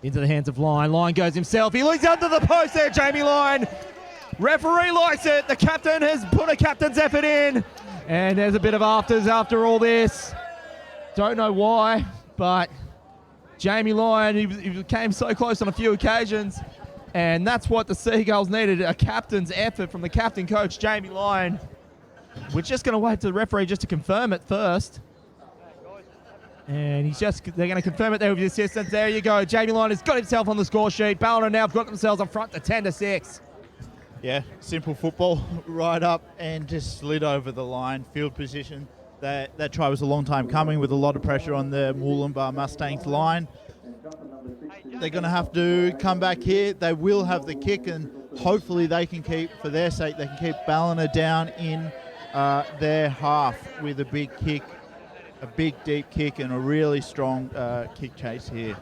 Into the hands of Lyon. Lyon goes himself. He leads under the post there, Jamie Lyon. Referee likes it. The captain has put a captain's effort in. And there's a bit of afters after all this. Don't know why, but Jamie Lyon, he came so close on a few occasions. And that's what the Seagulls needed, a captain's effort from the captain coach, Jamie Lyon. We're just going to wait to the referee just to confirm it first. And they're going to confirm it there with the assistants. There you go. Jamie Lyon has got himself on the score sheet. Ballina now have got themselves on front to 10-6. Yeah, simple football, right up and just slid over the line. Field position That try was a long time coming with a lot of pressure on the Murwillumbah Mustangs line. They're going to have to come back here. They will have the kick, and hopefully they can keep, for their sake, they can keep Ballina down in their half with a big kick, a big deep kick, and a really strong kick chase here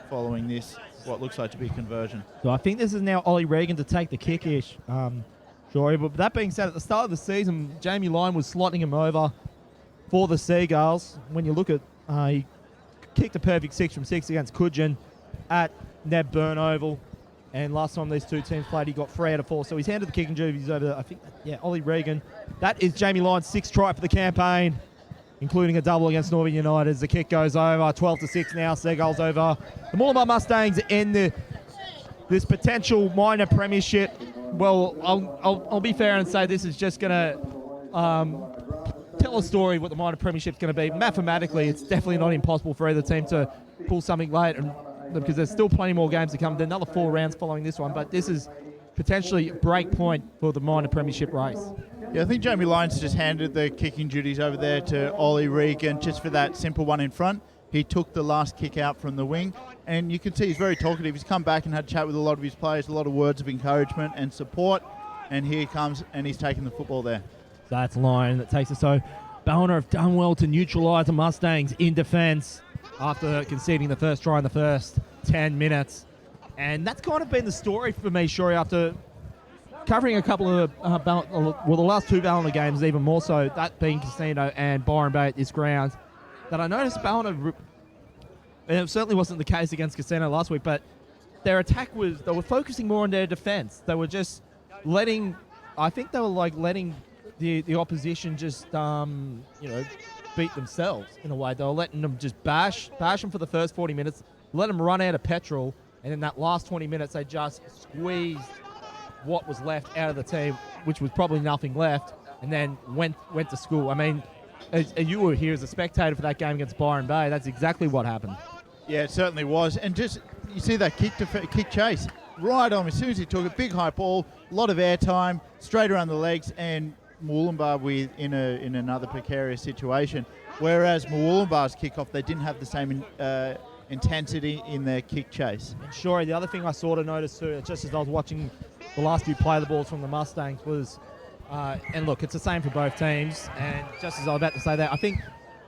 following this, what looks like to be a conversion. So I think this is now Ollie Regan to take the kick-ish. Sure, but that being said, at the start of the season, Jamie Lyon was slotting him over for the Seagulls. When you look at, he kicked a perfect 6 from 6 against Coogin at Neb Burn Oval. And last time these two teams played, he got 3 out of 4. So he's handed the kicking duties over, I think, Ollie Regan. That is Jamie Lyon's 6th try for the campaign, including a double against Northern United as the kick goes over. 12-6 now, Seagulls over. The Murwillumbah Mustangs in this potential minor premiership. Well, I'll be fair and say this is just going to tell a story of what the minor premiership's going to be. Mathematically, it's definitely not impossible for either team to pull something late, and because there's still plenty more games to come. There's another 4 rounds following this one, but this is potentially a break point for the minor premiership race. Yeah, I think Jamie Lyons just handed the kicking duties over there to Ollie Regan just for that simple one in front. He took the last kick out from the wing, and you can see he's very talkative. He's come back and had a chat with a lot of his players, a lot of words of encouragement and support, and here he comes, and he's taking the football there. So that's Lyon that takes us. So Ballina have done well to neutralise the Mustangs in defence after conceding the first try in the first 10 minutes. And that's kind of been the story for me, Shori, after covering a couple of, the last 2 Ballina games even more so, that being Casino and Byron Bay at this ground, that I noticed Ballina, and it certainly wasn't the case against Casino last week, but their attack was, they were focusing more on their defence. They were just letting the opposition just, beat themselves in a way. They were letting them just bash them for the first 40 minutes, let them run out of petrol, and in that last 20 minutes, they just squeezed what was left out of the team, which was probably nothing left, and then went to school. I mean, as you were here as a spectator for that game against Byron Bay, that's exactly what happened. Yeah, it certainly was. And just, you see that kick chase right on. As soon as he took it, big high ball, a lot of airtime, straight around the legs, and Murwillumbah in another precarious situation. Whereas Murwillumbah's kickoff, they didn't have the same intensity in their kick chase. And sure, the other thing I sort of noticed too, just as I was watching the last few play the balls from the Mustangs was, and look, it's the same for both teams, and just as I was about to say that, I think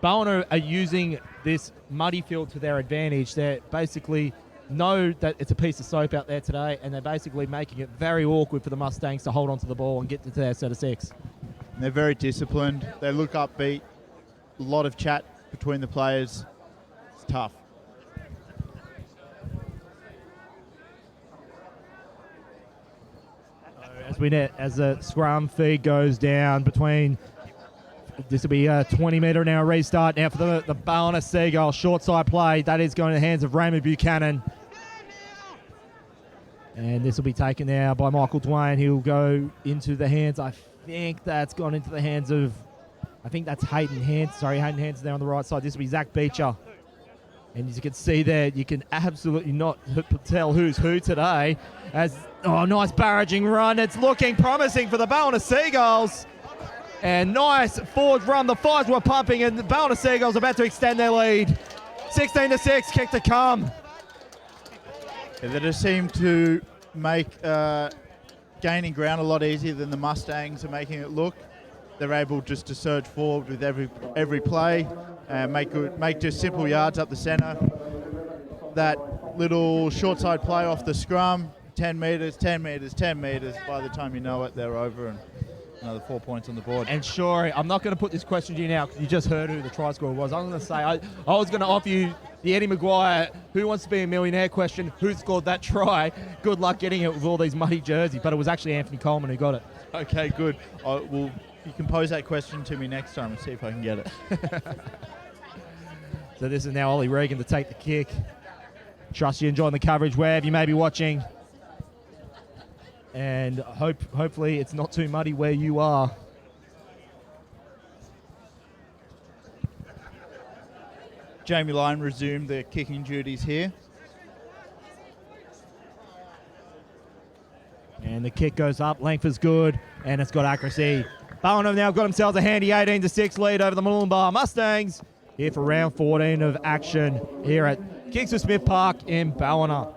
Ballina are using this muddy field to their advantage. They basically know that it's a piece of soap out there today, and they're basically making it very awkward for the Mustangs to hold onto the ball and get to their set of 6. And they're very disciplined. They look upbeat. A lot of chat between the players. It's tough. As the scrum feed goes down between, this will be a 20-metre an hour restart now for the Ballina Seagull short side play. That is going to the hands of Raymond Buchanan. And this will be taken now by Michael Dwayne. He'll go into the hands, I think that's gone into the hands of, I think that's Hayden Hands. Sorry, Hayden Hands there on the right side. This will be Zach Beecher. And as you can see there, you can absolutely not tell who's who today. Nice barraging run. It's looking promising for the Ballina Seagulls. And nice forward run. The Fives were pumping, and the Ballina Seagulls about to extend their lead. 16-6, kick to come. Yeah, they just seem to make gaining ground a lot easier than the Mustangs are making it look. They're able just to surge forward with every play, make just simple yards up the centre. That little short side play off the scrum, 10 metres, 10 metres, 10 metres. By the time you know it, they're over and another 4 points on the board. And sure, I'm not going to put this question to you now because you just heard who the try scorer was. I'm going to say I was going to offer you the Eddie Maguire Who Wants to Be a Millionaire question. Who scored that try? Good luck getting it with all these muddy jerseys. But it was actually Anthony Coleman who got it. Okay, good. You can pose that question to me next time and see if I can get it. So this is now Ollie Regan to take the kick. Trust you're enjoying the coverage wherever you may be watching. And hopefully it's not too muddy where you are. Jamie Lyon resumed the kicking duties here. And the kick goes up, length is good, and it's got accuracy. Ballina have now got themselves a handy 18-6 lead over the Murwillumbah Mustangs here for round 14 of action here at Kingford Smith Park in Ballina.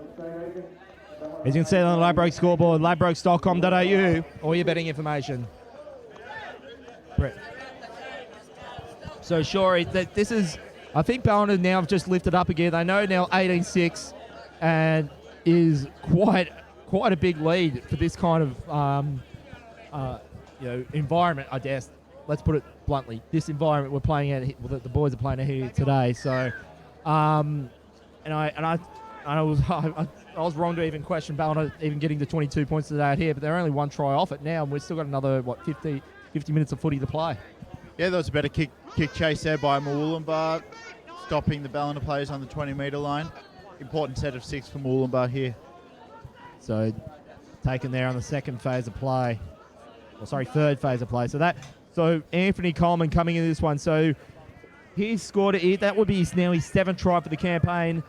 As you can see on the Ladbrokes scoreboard, ladbrokes.com.au, all your betting information. So, Shorey, this is, I think Ballina now have just lifted up again. They know now 18-6 and is quite a big lead for this kind of environment, I guess. Let's put it bluntly. This environment we're playing at, the boys are playing at here today. So, I was wrong to even question Ballina even getting to 22 points today out here, but they're only one try off it now, and we've still got another 50 minutes of footy to play. Yeah, there was a better kick chase there by Murwillumbah, stopping the Ballina players on the 20-metre line. Important set of 6 for Murwillumbah here. So, taken there on the third phase of play. So Anthony Coleman coming in this one. So he scored it. That would be his 7th try for the campaign.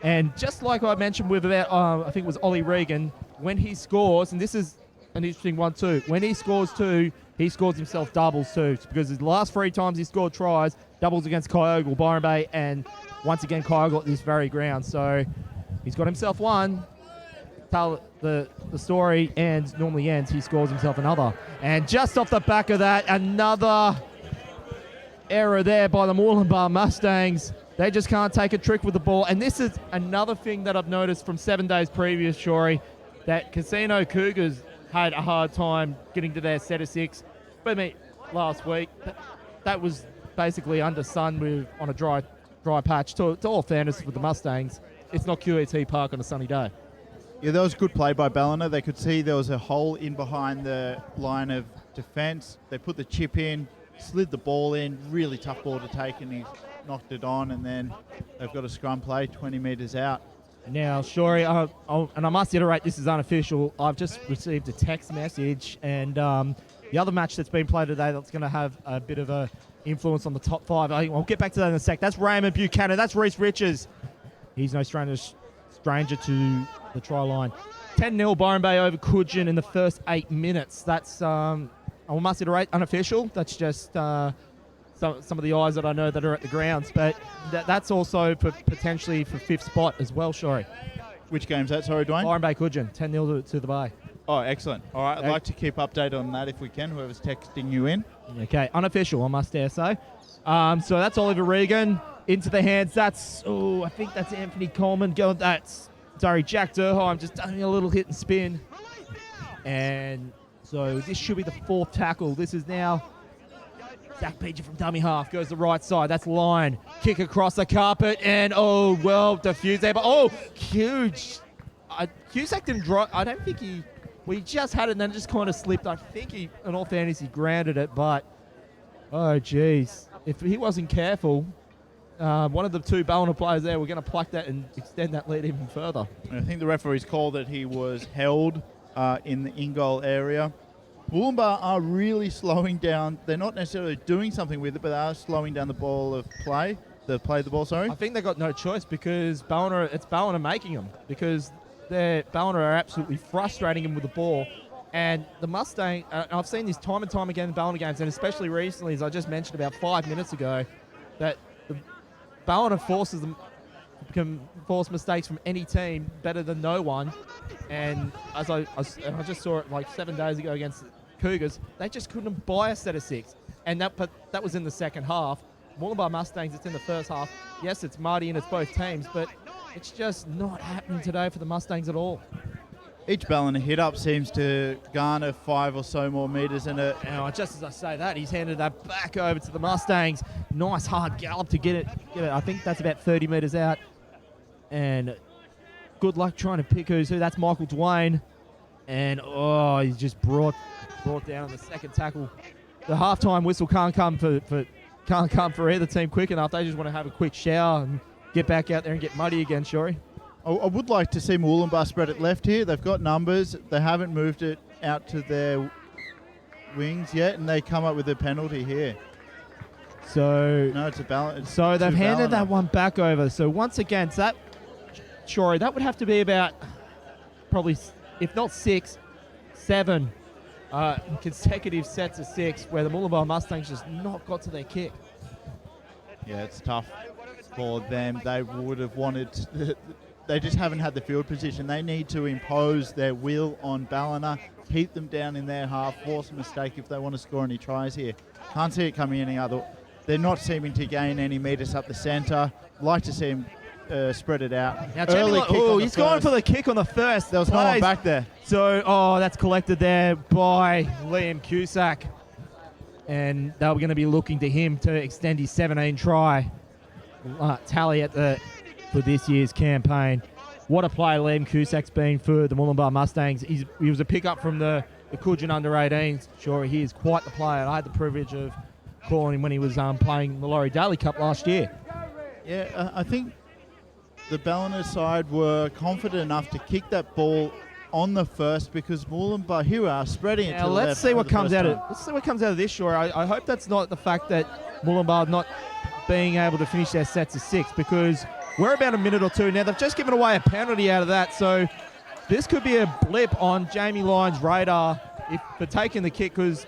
And just like I mentioned with about, I think it was Ollie Regan, when he scores, and this is an interesting one too, when he scores 2, he scores himself doubles too, because his last 3 times he scored tries, doubles against Kyogle, Byron Bay, and once again Kyogle at this very ground. So he's got himself 1. Tell the story normally ends, he scores himself another. And just off the back of that, another error there by the Murwillumbah Mustangs. They just can't take a trick with the ball. And this is another thing that I've noticed from 7 days previous, Shorey, that Casino Cougars had a hard time getting to their set of 6. But last week, that was basically under sun on a dry patch. To all fairness with the Mustangs, it's not QET Park on a sunny day. Yeah, that was good play by Ballina. They could see there was a hole in behind the line of defence. They put the chip in, slid the ball in, really tough ball to take, and he knocked it on, and then they've got a scrum play 20 metres out. Now, Shorey, and I must iterate, this is unofficial. I've just received a text message, and the other match that's been played today that's going to have a bit of a influence on the top 5. I'll get back to that in a sec. That's Raymond Buchanan. That's Reece Riches. He's no stranger to the try line. 10-0 Byron Bay over Coogin in the first 8 minutes. That's, I must iterate, unofficial. That's just some of the eyes that I know that are at the grounds. But that's also potentially for 5th spot as well, Shorey. Which game's that, sorry, Dwayne? Byron Bay Coogin, 10-0 to the Bay. Oh, excellent. All right, I'd like to keep update on that if we can, whoever's texting you in. Okay, unofficial, I must dare say. So that's Oliver Regan into the hands. That's, I think that's Anthony Coleman. Jack Durheim just doing a little hit and spin. And so this should be the 4th tackle. This is now Zach Peacher from dummy half. Goes the right side. That's line. Kick across the carpet. And, diffused there. But, huge. Cusack didn't draw. I don't think we just had it and then it just kind of slipped. I think he, in all fairness, he grounded it. But, geez. If he wasn't careful, one of the 2 Ballina players there, we're going to pluck that and extend that lead even further. And I think the referee's called that he was held in the in-goal area. Murwillumbah are really slowing down. They're not necessarily doing something with it, but they are slowing down the ball of play. The ball, sorry. I think they got no choice because it's Ballina making them, because Ballina are absolutely frustrating him with the ball. And the Mustang, I've seen this time and time again in Ballina games, and especially recently, as I just mentioned about 5 minutes ago, that the Ballina can force mistakes from any team better than no one. And as I just saw it like 7 days ago against the Cougars, they just couldn't buy a set of 6. And that was in the second half. Murwillumbah Mustangs, it's in the first half. Yes, it's muddy and it's both teams, but it's just not happening today for the Mustangs at all. Each Ballina hit-up seems to garner 5 or so more metres. Now, just as I say that, he's handed that back over to the Mustangs. Nice hard gallop to get it. I think that's about 30 metres out. And good luck trying to pick who's who. That's Michael Dwayne. And, he's just brought down on the second tackle. The halftime whistle can't come for either team quick enough. They just want to have a quick shower and get back out there and get muddy again, Shorey. I would like to see Murwillumbah spread it left here. They've got numbers. They haven't moved it out to their wings yet, and they come up with a penalty here. So no, it's a balance. So they've handed that one back over. So once again, that would have to be about probably, if not 6, 7 consecutive sets of 6 where the Murwillumbah Mustangs just not got to their kick. Yeah, it's tough for them. They would have wanted... They just haven't had the field position. They need to impose their will on Ballina, keep them down in their half, force a mistake if they want to score any tries here. Can't see it coming any other. They're not seeming to gain any metres up the centre. Like to see them spread it out. Now, he's going for the kick on the first. There was no one back there. So, that's collected there by Liam Cusack. And they were going to be looking to him to extend his 17 try tally for this year's campaign. What a player Liam Cusack's been for the Murwillumbah Mustangs. He was a pickup from the Coogin under-18s. Sure, he is quite the player. I had the privilege of calling him when he was playing the Laurie Daly Cup last year. Yeah, I think the Ballina side were confident enough to kick that ball on the first because Murwillumbah here are spreading it to the left. Let's see what comes out of this, Sure. I hope that's not the fact that Murwillumbah not being able to finish their sets of 6 because we're about a minute or two now. They've just given away a penalty out of that, so this could be a blip on Jamie Lyon's radar for taking the kick because,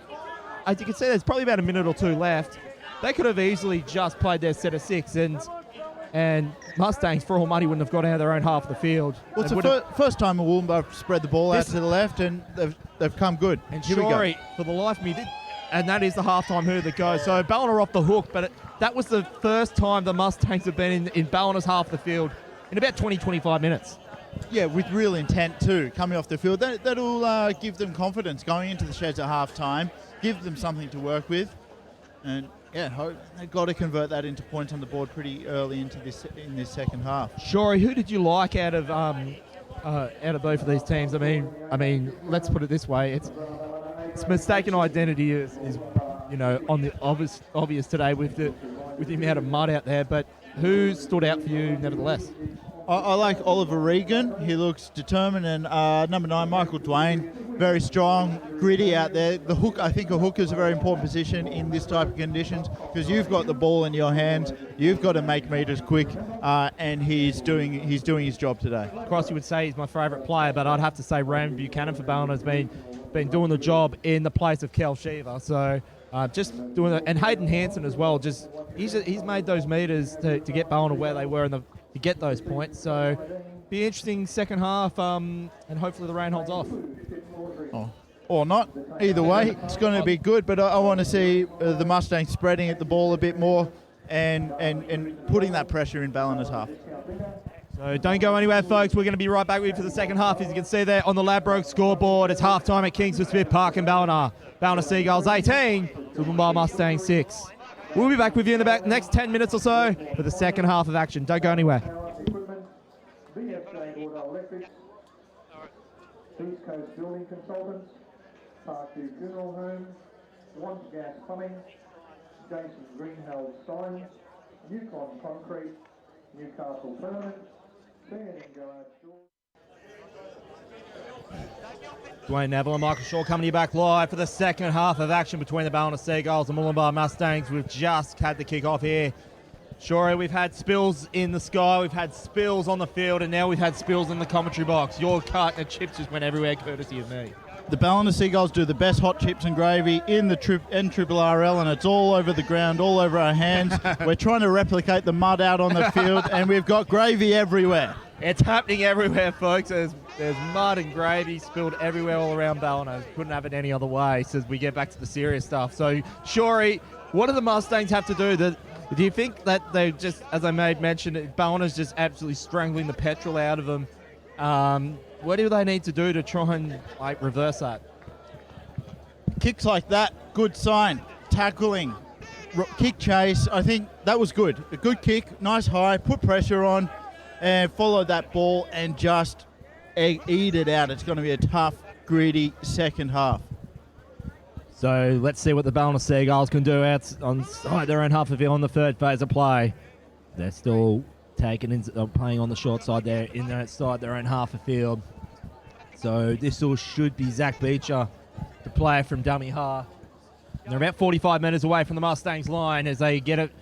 as you can see, there's probably about a minute or two left. They could have easily just played their set of 6 and Mustangs, for all money, wouldn't have got out of their own half of the field. Well, it's the first time Murwillumbah spread the ball out to the left, and they've come good. And here we go. For the life of me, and that is the halftime hoo that goes. So Ballina off the hook, but that was the first time the Mustangs have been in Ballina's half of the field in about 20-25 minutes. Yeah, with real intent too, coming off the field. That'll give them confidence going into the sheds at half-time, give them something to work with, and they've got to convert that into points on the board pretty early in this second half. Shorey, who did you like out of both of these teams? I mean, let's put it this way: it's mistaken identity is on the obvious today with the amount of mud out there. But who stood out for you, nevertheless? I like Oliver Regan. He looks determined, and number 9, Michael Dwayne, very strong, gritty out there. The hook, I think a hook is a very important position in this type of conditions because you've got the ball in your hands, you've got to make metres quick, and he's doing his job today. Crossy would say he's my favourite player, but I'd have to say Ram Buchanan for Ballina has been doing the job in the place of Kel Shiva. So just doing that, and Hayden Hanson as well. He's made those metres to get Ballina where they were to get those points. So be interesting second half, and hopefully the rain holds off. Or not. Either way, it's going to be good. But I want to see the Mustangs spreading at the ball a bit more and putting that pressure in Ballina's half. So don't go anywhere, folks. We're going to be right back with you for the second half. As you can see there on the Ladbrokes scoreboard, it's halftime at Kingford Smith Park in Ballina. Ballina Seagulls 18, Murwillumbah Mustangs 6. We'll be back with you in the next 10 minutes or so for the second half of action. Don't go anywhere. East Coast Building Consultants, Parkview Funeral Home, Want Gas Plumbing, Jason Greenhill Signs, Yukon Concrete, Newcastle Permanent, C&N Garage Doors. Dwayne Neville and Michael Shaw coming to you back live for the second half of action between the Ballina Seagulls and Murwillumbah Mustangs. We've just had the kick-off here. Sure, we've had spills in the sky, we've had spills on the field, and now we've had spills in the commentary box. Your cut and chips just went everywhere, courtesy of me. The Ballina Seagulls do the best hot chips and gravy in the NRRRL, and it's all over the ground, all over our hands. We're trying to replicate the mud out on the field, and we've got gravy everywhere. It's happening everywhere, folks. There's mud and gravy spilled everywhere all around Ballina. Couldn't have it any other way, so as we get back to the serious stuff. So, Shorey, what do the Mustangs have to do? Do you think that they just, as I made mention, Ballina's just absolutely strangling the petrol out of them? What do they need to do to try and reverse that? Kicks like that, good sign. Tackling, kick chase, I think that was good. A good kick, nice high, put pressure on, and followed that ball and just eat it out. It's going to be a tough, gritty second half. So let's see what the Ballina Seagulls can do outside their own half of it on the third phase of play. They're still playing on the short side there, inside their own half of field. So this should be Zach Beecher, the player from dummy half. They're about 45 metres away from the Mustangs line as they get it.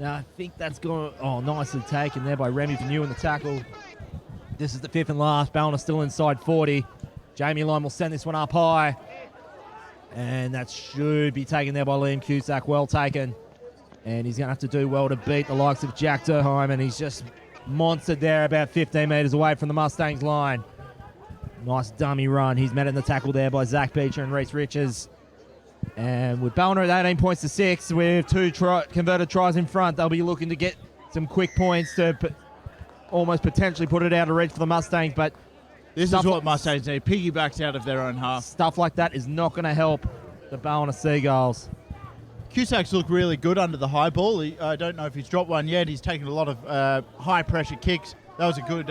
I think that's going. Nicely taken there by Remy Vanu in the tackle. This is the fifth and last. Ballina still inside 40. Jamie Lyon will send this one up high. And that should be taken there by Liam Cusack. Well taken. And he's going to have to do well to beat the likes of Jack Durheim. And he's just monstered there about 15 metres away from the Mustangs line. Nice dummy run. He's met in the tackle there by Zach Beecher and Reece Riches. And with Ballina at 18 points to 6, with 2 converted tries in front, they'll be looking to get some quick points to almost potentially put it out of reach for the Mustangs. But this is what Mustangs need. Piggybacks out of their own half. Stuff like that is not going to help the Ballina Seagulls. Cusacks look really good under the high ball. I don't know if he's dropped one yet. He's taken a lot of high-pressure kicks. That was a good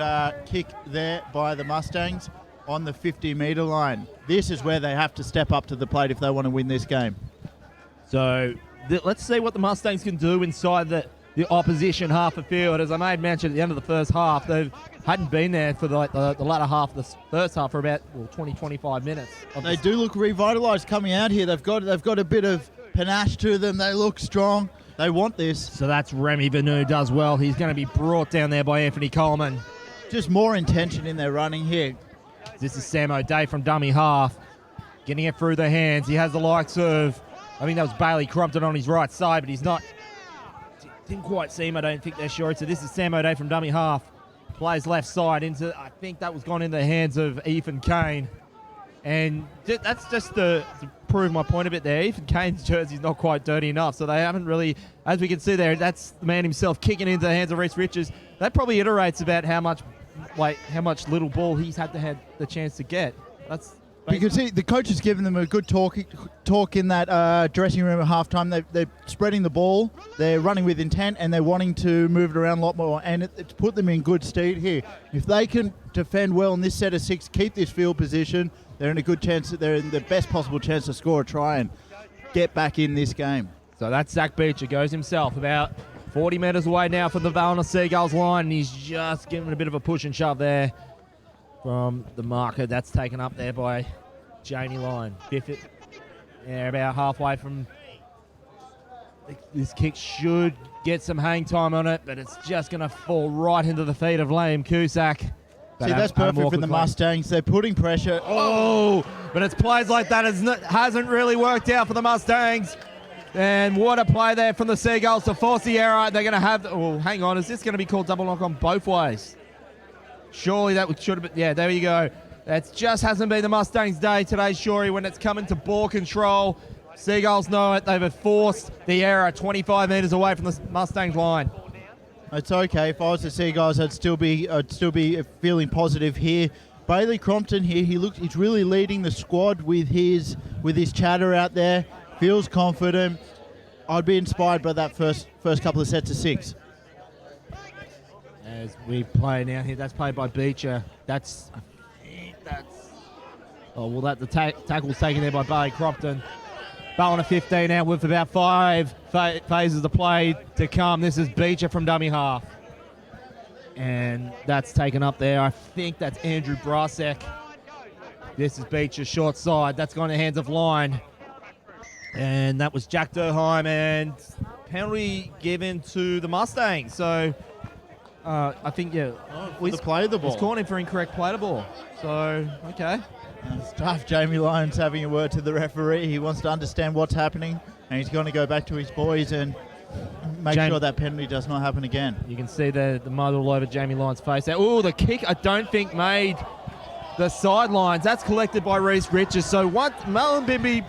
kick there by the Mustangs on the 50-metre line. This is where they have to step up to the plate if they want to win this game. So let's see what the Mustangs can do inside the opposition half of field. As I made mention at the end of the first half, they hadn't been there for the latter half of the first half for about 20, 25 minutes. They do look revitalised coming out here. They've got a bit of panache to them. They look strong. They want this. So that's Remy Vanu does well. He's going to be brought down there by Anthony Coleman. Just more intention in their running here. This is Sam O'Day from dummy half, getting it through the hands. He has the likes of, I think that was Bailey Crumpton on his right side, but he's not, didn't quite see him, I don't think they're sure. So this is Sam O'Day from dummy half, plays left side into, I think that was gone in the hands of Ethan Kane. And that's just to prove my point a bit there. Ethan Kane's jersey's not quite dirty enough, so they haven't really, as we can see there, that's the man himself kicking into the hands of Reece Riches. That probably iterates about how much little ball he's had the chance to get. You can see the coach has given them a good talk in that dressing room at halftime. They're spreading the ball, they're running with intent, and they're wanting to move it around a lot more. And it's put them in good stead here. If they can defend well in this set of 6, keep this field position, they're in a good chance. They're in the best possible chance to score a try and get back in this game. So that's Zach Beecher, goes himself about 40 metres away now from the Ballina Seagulls line, and he's just giving a bit of a push and shove there from the marker. That's taken up there by Jamie Lyon. Biffett, yeah, about halfway from... This kick should get some hang time on it, but it's just going to fall right into the feet of Liam Cusack. See, that's perfect for the Mustangs. They're putting pressure. Oh, but it's plays like that hasn't really worked out for the Mustangs. And what a play there from the Seagulls to force the error. They're going to have... Oh, hang on. Is this going to be called double knock on both ways? Surely that should have been... Yeah, there you go. That just hasn't been the Mustangs' day today, Shorey, when it's coming to ball control. Seagulls know it. They've forced the error 25 metres away from the Mustangs' line. It's okay. If I was the Seagulls, I'd still be feeling positive here. Bailey Crompton here, he's really leading the squad with his chatter out there. Feels confident. I'd be inspired by that first couple of sets of 6. As we play now here, that's played by Beecher. The tackle's taken there by Bailey Crompton. Ballina 15 now with about 5 phases of play to come. This is Beecher from dummy half. And that's taken up there. I think that's Andrew Brasek. This is Beecher short side. That's gone in the hands of Line. And that was Jack Durheim, and penalty given to the Mustangs. So I think, he's play the ball. He's calling for incorrect play the ball. So, okay. It's tough. Jamie Lyons having a word to the referee. He wants to understand what's happening, and he's going to go back to his boys and make sure that penalty does not happen again. You can see the mud all over Jamie Lyons' face. Oh, the kick I don't think made the sidelines. That's collected by Reece Riches. So Murwillumbah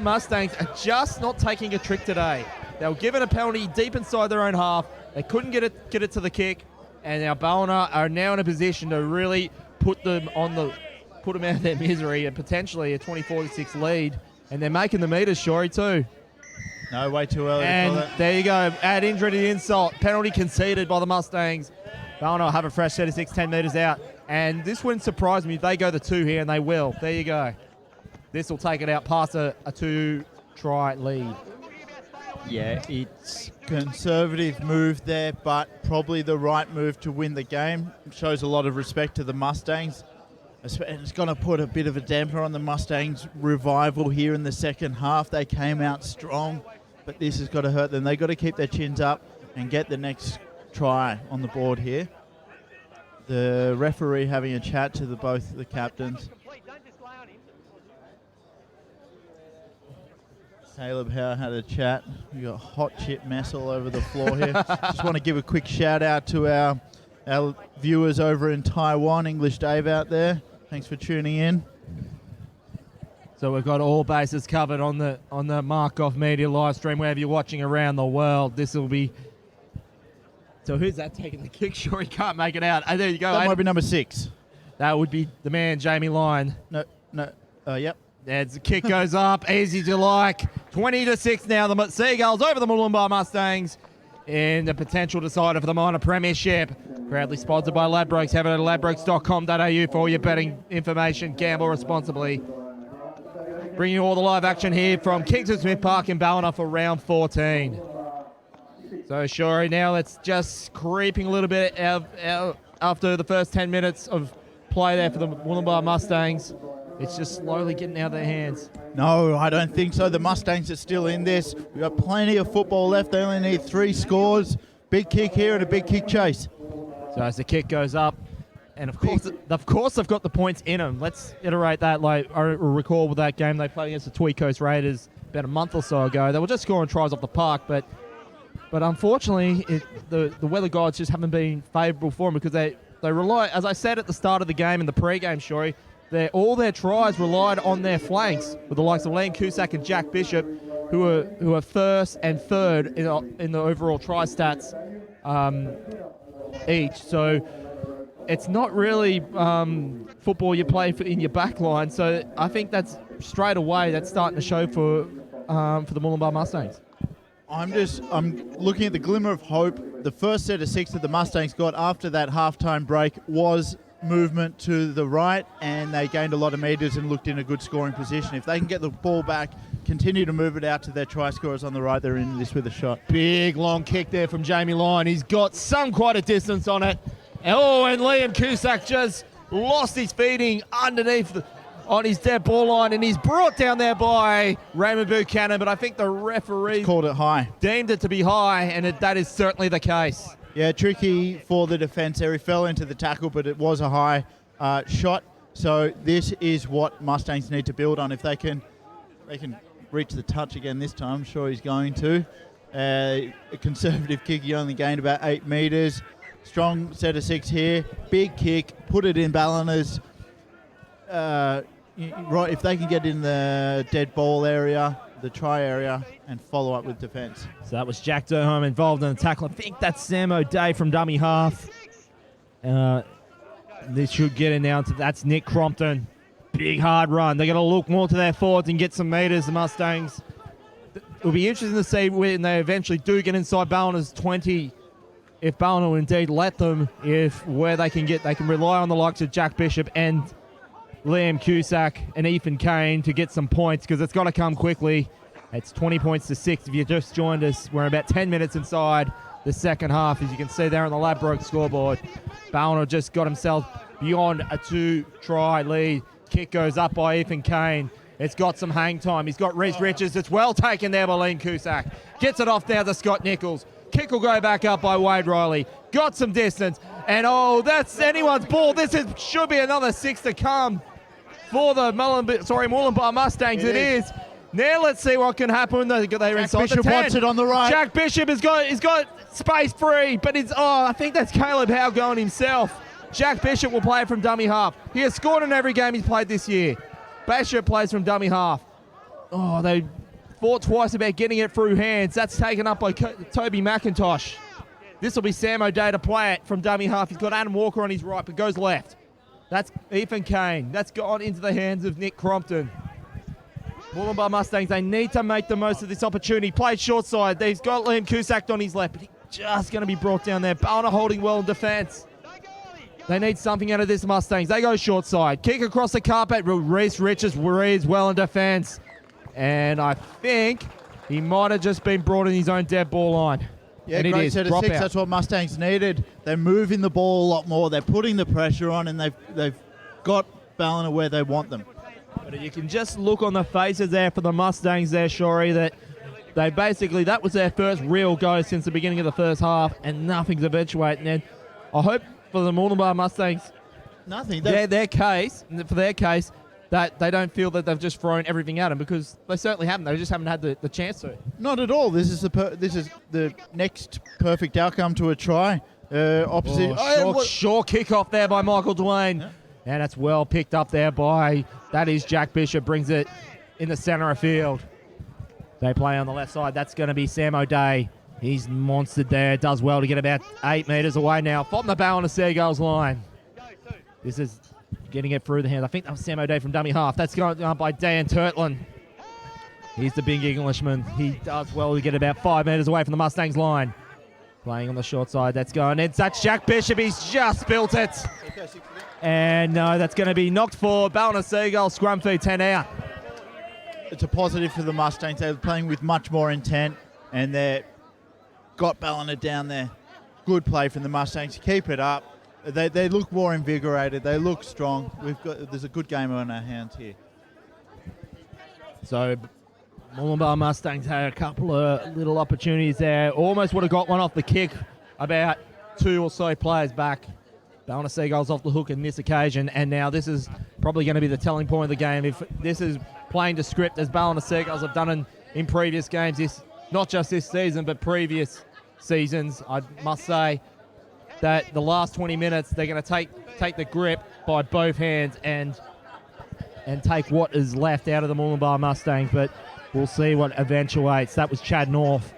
Mustangs are just not taking a trick today. They were given a penalty deep inside their own half. They couldn't get it to the kick, and our Ballina are now in a position to really put them out of their misery and potentially a 24-6 lead. And they're making the meters, Shorey, too. No, way too early. And there you go. Add injury to the insult. Penalty conceded by the Mustangs. Ballina will have a fresh set of 6, 10 metres out. And this wouldn't surprise me if they go the 2 here, and they will. There you go. This will take it out past a 2-try lead. Yeah, it's conservative move there, but probably the right move to win the game. It shows a lot of respect to the Mustangs. And it's going to put a bit of a damper on the Mustangs' revival here in the second half. They came out strong, but this has got to hurt them. They've got to keep their chins up and get the next try on the board here. The referee having a chat to both the captains. Caleb Howe had a chat. We got hot chip mess all over the floor here. Just want to give a quick shout out to our viewers over in Taiwan. English Dave out there. Thanks for tuning in. So we've got all bases covered on the Markov Media live stream wherever you're watching around the world. This will be. So who's that taking the kick? Sure, he can't make it out. Oh, there you go. That might be number 6. That would be the man, Jamie Lyon. No. Yep. As the kick goes up, easy as you like. 20-6 now. The Seagulls over the Murwillumbah Mustangs in the potential decider for the minor premiership. Proudly sponsored by Ladbrokes. Have it at ladbrokes.com.au for all your betting information. Gamble responsibly. Bringing you all the live action here from Kingston Smith Park in Ballina for round 14. So, Shori, now it's just creeping a little bit out after the first 10 minutes of play there for the Murwillumbah Mustangs. It's just slowly getting out of their hands. No, I don't think so. The Mustangs are still in this. We've got plenty of football left. They only need 3 scores. Big kick here and a big kick chase. So as the kick goes up, and of course they've got the points in them. Let's iterate that. Like I recall with that game they played against the Tweed Coast Raiders about a month or so ago. They were just scoring tries off the park, but unfortunately the weather gods just haven't been favourable for them because they rely, as I said at the start of the game in the pre-game, Shori, all their tries relied on their flanks with the likes of Liam Cusack and Jack Bishop, who are first and third in the overall try stats each. So it's not really football you play in your back line. So I think that's straight away that's starting to show for the Murwillumbah Mustangs. I'm looking at the glimmer of hope. The first set of 6 that the Mustangs got after that halftime break was movement to the right, and they gained a lot of metres and looked in a good scoring position. If they can get the ball back, continue to move it out to their try scorers on the right, they're in this with a shot. Big long kick there from Jamie Lyon. He's got quite a distance on it. Oh, and Liam Cusack just lost his feeding underneath on his dead ball line, and he's brought down there by Raymond Buchanan, but I think the referee called it high. Deemed it to be high, and that is certainly the case. Yeah, tricky for the defence there. He fell into the tackle, but it was a high shot. So this is what Mustangs need to build on. If they can reach the touch again this time, I'm sure he's going to. A conservative kick, he only gained about 8 metres. Strong set of 6 here. Big kick, put it in Ballina's. Right, if they can get in the dead ball area, the try area, and follow up with defence. So that was Jack Durham involved in the tackle. I think that's Sam O'Day from dummy half. This should get in now. That's Nick Crompton. Big hard run. They're going to look more to their forwards and get some metres, the Mustangs. It'll be interesting to see when they eventually do get inside Ballina's 20, if Ballina will indeed let them, where they can rely on the likes of Jack Bishop and Liam Cusack and Ethan Kane to get some points, because it's got to come quickly. It's 20 points to 6. If you just joined us, we're about 10 minutes inside the second half, as you can see there on the Ladbrokes scoreboard. Ballina just got himself beyond a 2-try lead. Kick goes up by Ethan Kane. It's got some hang time. He's got Rhys Richards. It's well taken there by Liam Cusack. Gets it off now to Scott Nichols. Kick will go back up by Wade Riley. Got some distance. And that's anyone's ball. Should be another 6 to come for the Murwillumbah Mustangs. It is. Now let's see what can happen. They're inside Bishop the 10. wants it on the right. Jack Bishop he's got space free, but I think that's Caleb Howe going himself. Jack Bishop will play from dummy half. He has scored in every game he's played this year. Bishop plays from dummy half. They fought twice about getting it through hands. That's taken up by Toby McIntosh. This will be Sam O'Day to play it from dummy half. He's got Adam Walker on his right, but goes left. That's Ethan Kane. That's gone into the hands of Nick Crompton. Murwillumbah Mustangs, they need to make the most of this opportunity. Plays short side. They've got Liam Cusack on his left, but he's just going to be brought down there. Ballina holding well in defence. They need something out of this Mustangs. They go short side. Kick across the carpet. Rhys Richards reads well in defence. And I think he might have just been brought in his own dead ball line. Yeah, and great set of 6. That's what Mustangs needed. They're moving the ball a lot more. They're putting the pressure on, and they've got Ballina where they want them. But you can just look on the faces there for the Mustangs there, Shori, that that was their first real go since the beginning of the first half, and nothing's eventuating. And I hope for the Murwillumbah Mustangs, nothing. For their case, that they don't feel that they've just thrown everything at them, because they certainly haven't. They just haven't had the chance to. Not at all. This is the next perfect outcome to a try. Opposite. Short kickoff there by Michael Dwayne. Yeah. And that's well picked up there by, that is Jack Bishop, brings it in the centre of field. They play on the left side. That's going to be Sam O'Day. He's monstered there. Does well to get about 8 metres away now. From the Ballina Seagulls line. This is getting it through the hand. I think that was Sam O'Day from dummy half. That's going on by Dan Turtlin. He's the big Englishman. He does well to get about 5 metres away from the Mustangs line. Playing on the short side. That's going in. That's Jack Bishop. He's just built it. And no, that's going to be knocked forward. Ballina Seagulls scrum feed 10 out. It's a positive for the Mustangs. They're playing with much more intent, and they've got Ballina down there. Good play from the Mustangs. Keep it up. They look more invigorated. They look strong. There's a good game on our hands here. So Murwillumbah Mustangs had a couple of little opportunities there. Almost would have got one off the kick about 2 or so players back. Ballina Seagulls off the hook in this occasion, and now this is probably going to be the telling point of the game. If this is playing to script, as Ballina Seagulls have done in previous games, not just this season, but previous seasons, I must say that the last 20 minutes, they're going to take the grip by both hands and take what is left out of the Murwillumbah Mustangs, but we'll see what eventuates. That was Chad North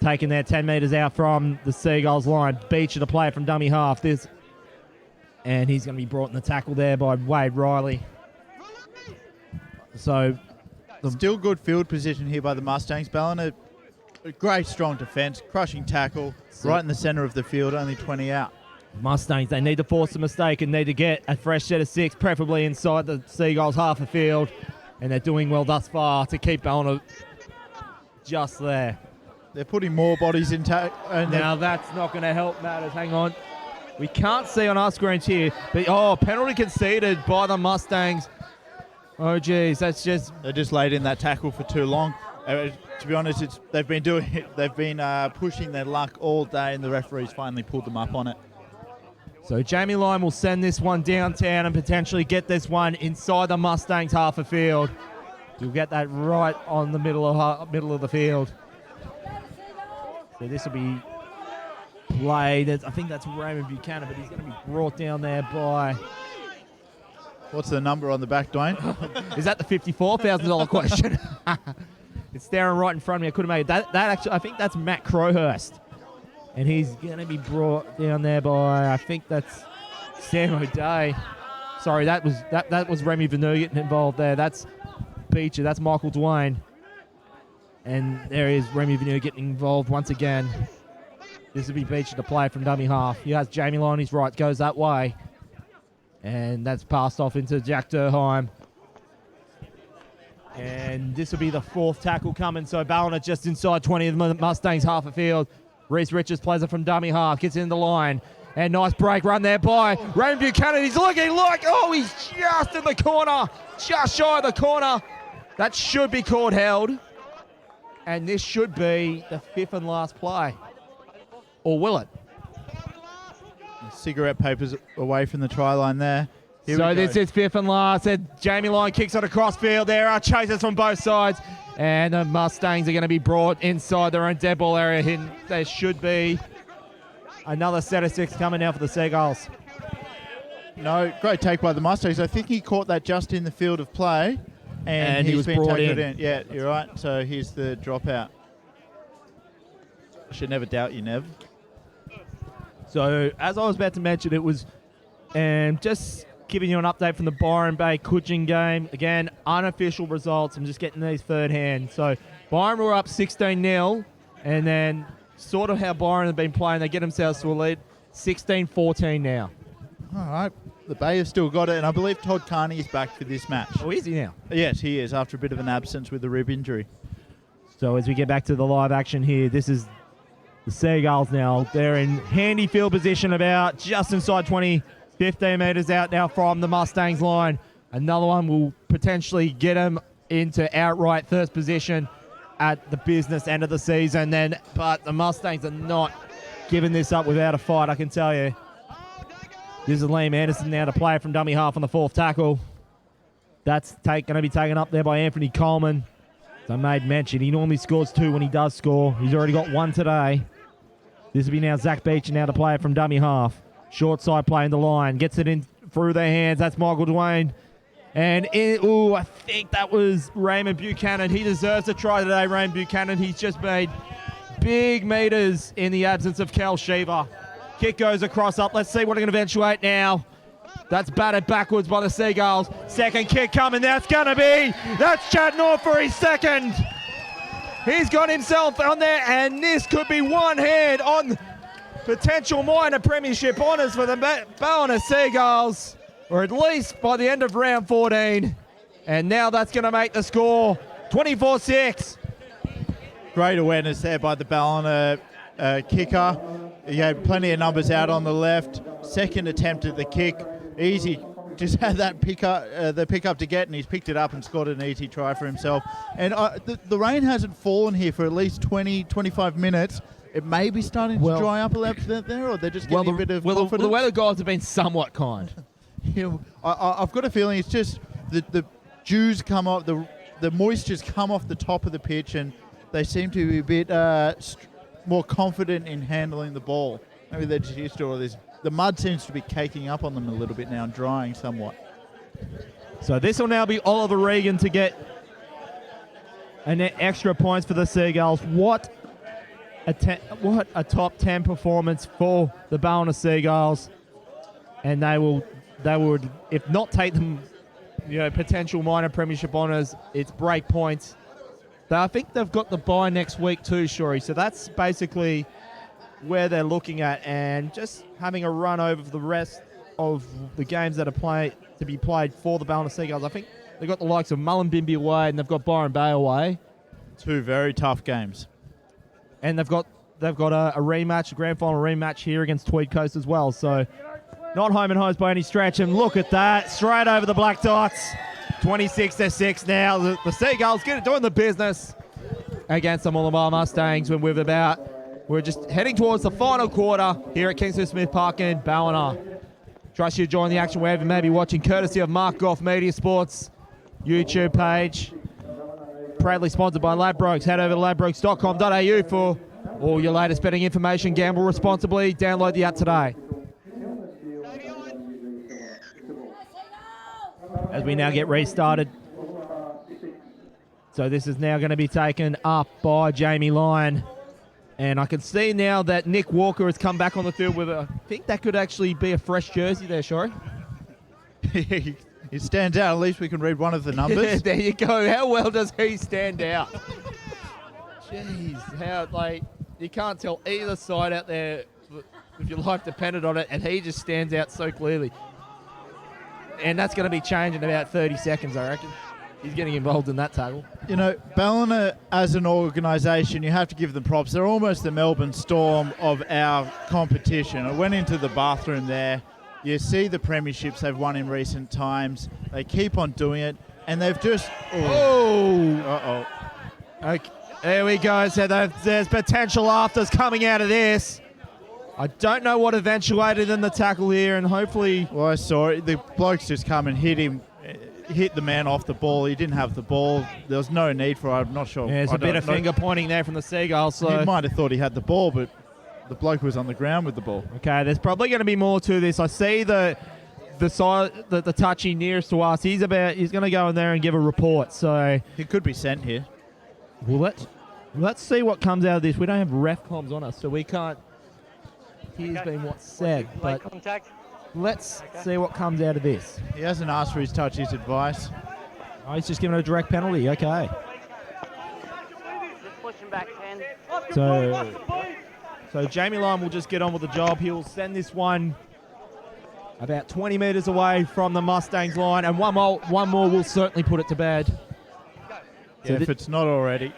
taking their 10 metres out from the Seagulls line. Beecher, the player from dummy half. And he's going to be brought in the tackle there by Wade Riley. So still good field position here by the Mustangs. Ballina, a great strong defence, crushing tackle, right in the centre of the field, only 20 out. Mustangs, they need to force a mistake and need to get a fresh set of 6, preferably inside the Seagulls half a field. And they're doing well thus far to keep Ballina just there. They're putting more bodies in tackle. Now that's not going to help matters. Hang on. We can't see on our screens here, but penalty conceded by the Mustangs. Oh, geez, that's just... They just laid in that tackle for too long. To be honest, they've been doing it. They've been pushing their luck all day, and the referees finally pulled them up on it. So Jamie Lyon will send this one downtown and potentially get this one inside the Mustangs half a field. You'll get that right on the middle of the field. So this will be played. I think that's Raymond Buchanan, but he's going to be brought down there by... What's the number on the back, Dwayne? Is that the $54,000 question? It's staring right in front of me. I couldn't make it. That actually, I think that's Matt Crowhurst. And he's going to be brought down there by, I think that's Sam O'Day. Sorry, that was Remy Vanu getting involved there. That's Beecher. That's Michael Dwayne. And there is Remy Vanu getting involved once again. This will be Beecher to play from dummy half. He has Jamie Lyon, his right, goes that way. And that's passed off into Jack Durheim. And this will be the 4th tackle coming. So Ballina just inside 20 of the Mustangs half a field. Reese Richards plays it from dummy half, gets in the line. And nice break run there by Raymond Buchanan. He's looking like, he's just in the corner. Just shy of the corner. That should be called held. And this should be the 5th and last play. Or will it? Cigarette papers away from the try line there. So this is 5th and last. Jamie Lyon kicks it across field. There are chasers from both sides. And the Mustangs are going to be brought inside their own dead ball area. There should be another set of 6 coming now for the Seagulls. No, great take by the Mustangs. I think he caught that just in the field of play. And he was brought in. Yeah, you're right. So here's the dropout. I should never doubt you, Nev. So as I was about to mention, it was just giving you an update from the Byron Bay Coaching game. Again, unofficial results. I'm just getting these third hand. So Byron were up 16-0, and then sort of how Byron have been playing, they get themselves to a lead 16-14 now. All right. The Bay have still got it, and I believe Todd Carney is back for this match. Oh, is he now? Yes, he is, after a bit of an absence with a rib injury. So as we get back to the live action here, this is the Seagulls now. They're in handy field position about just inside 20, 15 metres out now from the Mustangs line. Another one will potentially get them into outright first position at the business end of the season. But the Mustangs are not giving this up without a fight, I can tell you. This is Liam Anderson now to play from dummy half on the 4th tackle. That's going to be taken up there by Anthony Coleman. As I made mention, he normally scores 2 when he does score. He's already got 1 today. This will be now Zach Beecher now to play it from dummy half. Short side playing the line. Gets it in through their hands. That's Michael Dwayne. And, I think that was Raymond Buchanan. He deserves a try today, Raymond Buchanan. He's just made big meters in the absence of Kel Sheaver. Kick goes across up. Let's see what it can eventuate now. That's batted backwards by the Seagulls. Second kick coming. That's Chad North for his second. He's got himself on there, and this could be one hand on potential minor premiership honours for the Ballina Seagulls, or at least by the end of round 14. And now that's going to make the score 24-6. Great awareness there by the Ballina kicker. He had plenty of numbers out on the left. Second attempt at the kick. Easy. Just had that the pickup to get, and he's picked it up and scored an easy try for himself. And the rain hasn't fallen here for at least 20, 25 minutes. It may be starting to dry up a little bit there, or they're just getting a bit of confidence. The weather gods have been somewhat kind. I've got a feeling it's just the dews come off, the moisture's come off the top of the pitch, and they seem to be a bit more confident in handling the ball. Maybe they're just used to all this. The mud seems to be caking up on them a little bit now and drying somewhat. So this will now be Oliver Regan to get an extra points for the Seagulls. What a top 10 performance for the Ballina Seagulls. And they would, if not take them, potential minor premiership honours, it's break points. I think they've got the bye next week too, Shorey. So that's basically where they're looking at, and just having a run over the rest of the games that are to be played for the Ballina Seagulls. I think they've got the likes of Mullumbimby away, and they've got Byron Bay away. 2 very tough games. And they've got a rematch, a grand final rematch here against Tweed Coast as well. So not home and hosed by any stretch. And look at that, straight over the black dots. 26-6 now. The Seagulls doing the business against the Murwillumbah Mustangs when we're just heading towards the final quarter here at Kingston Smith Park in Ballina. Trust you to join the action wherever you may be watching, courtesy of Mark Goff Media Sports YouTube page. Proudly sponsored by Ladbrokes. Head over to ladbrokes.com.au for all your latest betting information. Gamble responsibly. Download the app today. As we now get restarted. So this is now going to be taken up by Jamie Lyon. And I can see now that Nick Walker has come back on the field with I think that could actually be a fresh jersey there, Shorey. He stands out. At least we can read one of the numbers. There you go. How well does he stand out? Jeez, you can't tell either side out there if your life depended on it, and he just stands out so clearly. And that's going to be changed in about 30 seconds, I reckon. He's getting involved in that tackle. Ballina as an organisation, you have to give them props. They're almost the Melbourne Storm of our competition. I went into the bathroom there. You see the premierships they've won in recent times. They keep on doing it, and they've just... Uh-oh. Okay, there we go. So there's potential afters coming out of this. I don't know what eventuated in the tackle here, and hopefully... Well, I saw it. The bloke's just come and hit the man off the ball. He didn't have the ball. There was no need for it. I'm not sure. Yeah, there's a bit of finger pointing there from the Seagulls. So he might have thought he had the ball, but the bloke was on the ground with the ball. Okay, there's probably going to be more to this. I see the touchy nearest to us. He's going to go in there and give a report. So he could be sent here. Well, let's see what comes out of this. We don't have ref comms on us, so we can't hear been what's said. But let's see what comes out of this. He hasn't asked for his touchy's advice. Oh, he's just given a direct penalty. Okay. Just pushing back 10. So Jamie Lyon will just get on with the job. He'll send this one about 20 metres away from the Mustangs line, and one more will certainly put it to bed. Yeah, if it's not already.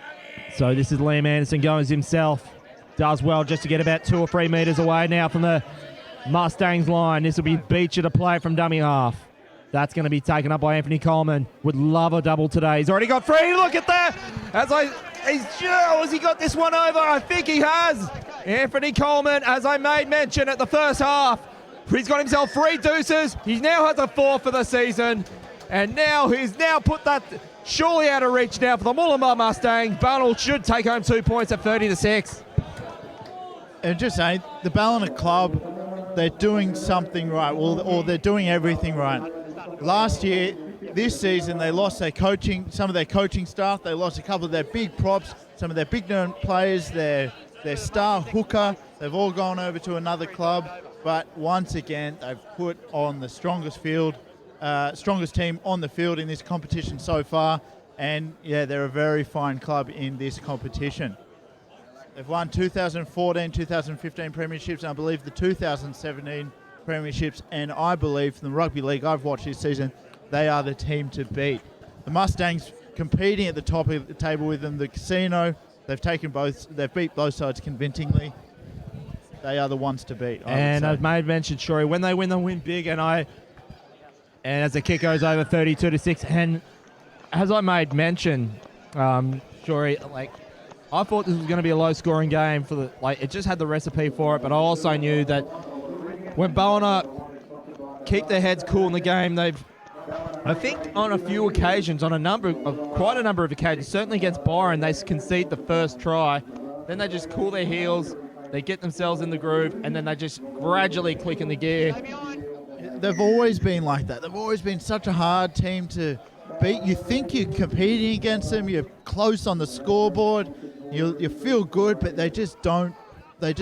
So this is Liam Anderson Gomes himself. Does well just to get about 2 or 3 metres away now from the Mustangs line. This will be Beecher to play from dummy half. That's going to be taken up by Anthony Coleman. Would love a double today. He's already got 3. Look at that. Has he got this one over? I think he has. Anthony Coleman, as I made mention at the first half, he's got himself 3 deuces. He now has a 4 for the season. And now he's put that surely out of reach now for the Murwillumbah Mustangs. Ballina should take home 2 points at 30-6. And just saying, the Ballina club, they're doing something right, or they're doing everything right. Last year, this season, they lost some of their coaching staff. They lost a couple of their big props, some of their big known players, their star hooker. They've all gone over to another club. But once again, they've put on the strongest team on the field in this competition so far. And yeah, they're a very fine club in this competition. They've won 2014, 2015 premierships, and I believe the 2017 premierships. And I believe from the rugby league I've watched this season, they are the team to beat. The Mustangs competing at the top of the table with them. The Casino, they've beat both sides convincingly. They are the ones to beat. And I've made mention, Shorey, when they win big, and as the kick goes over 32-6, and as I made mention, Shorey, I thought this was going to be a low-scoring game it just had the recipe for it, but I also knew that when Ballina keep their heads cool in the game, I think on a few occasions, quite a number of occasions, certainly against Byron, they concede the first try, then they just cool their heels, they get themselves in the groove, and then they just gradually click in the gear. They've always been like that. They've always been such a hard team to beat. You think you're competing against them, you're close on the scoreboard, you feel good, but they just don't. They're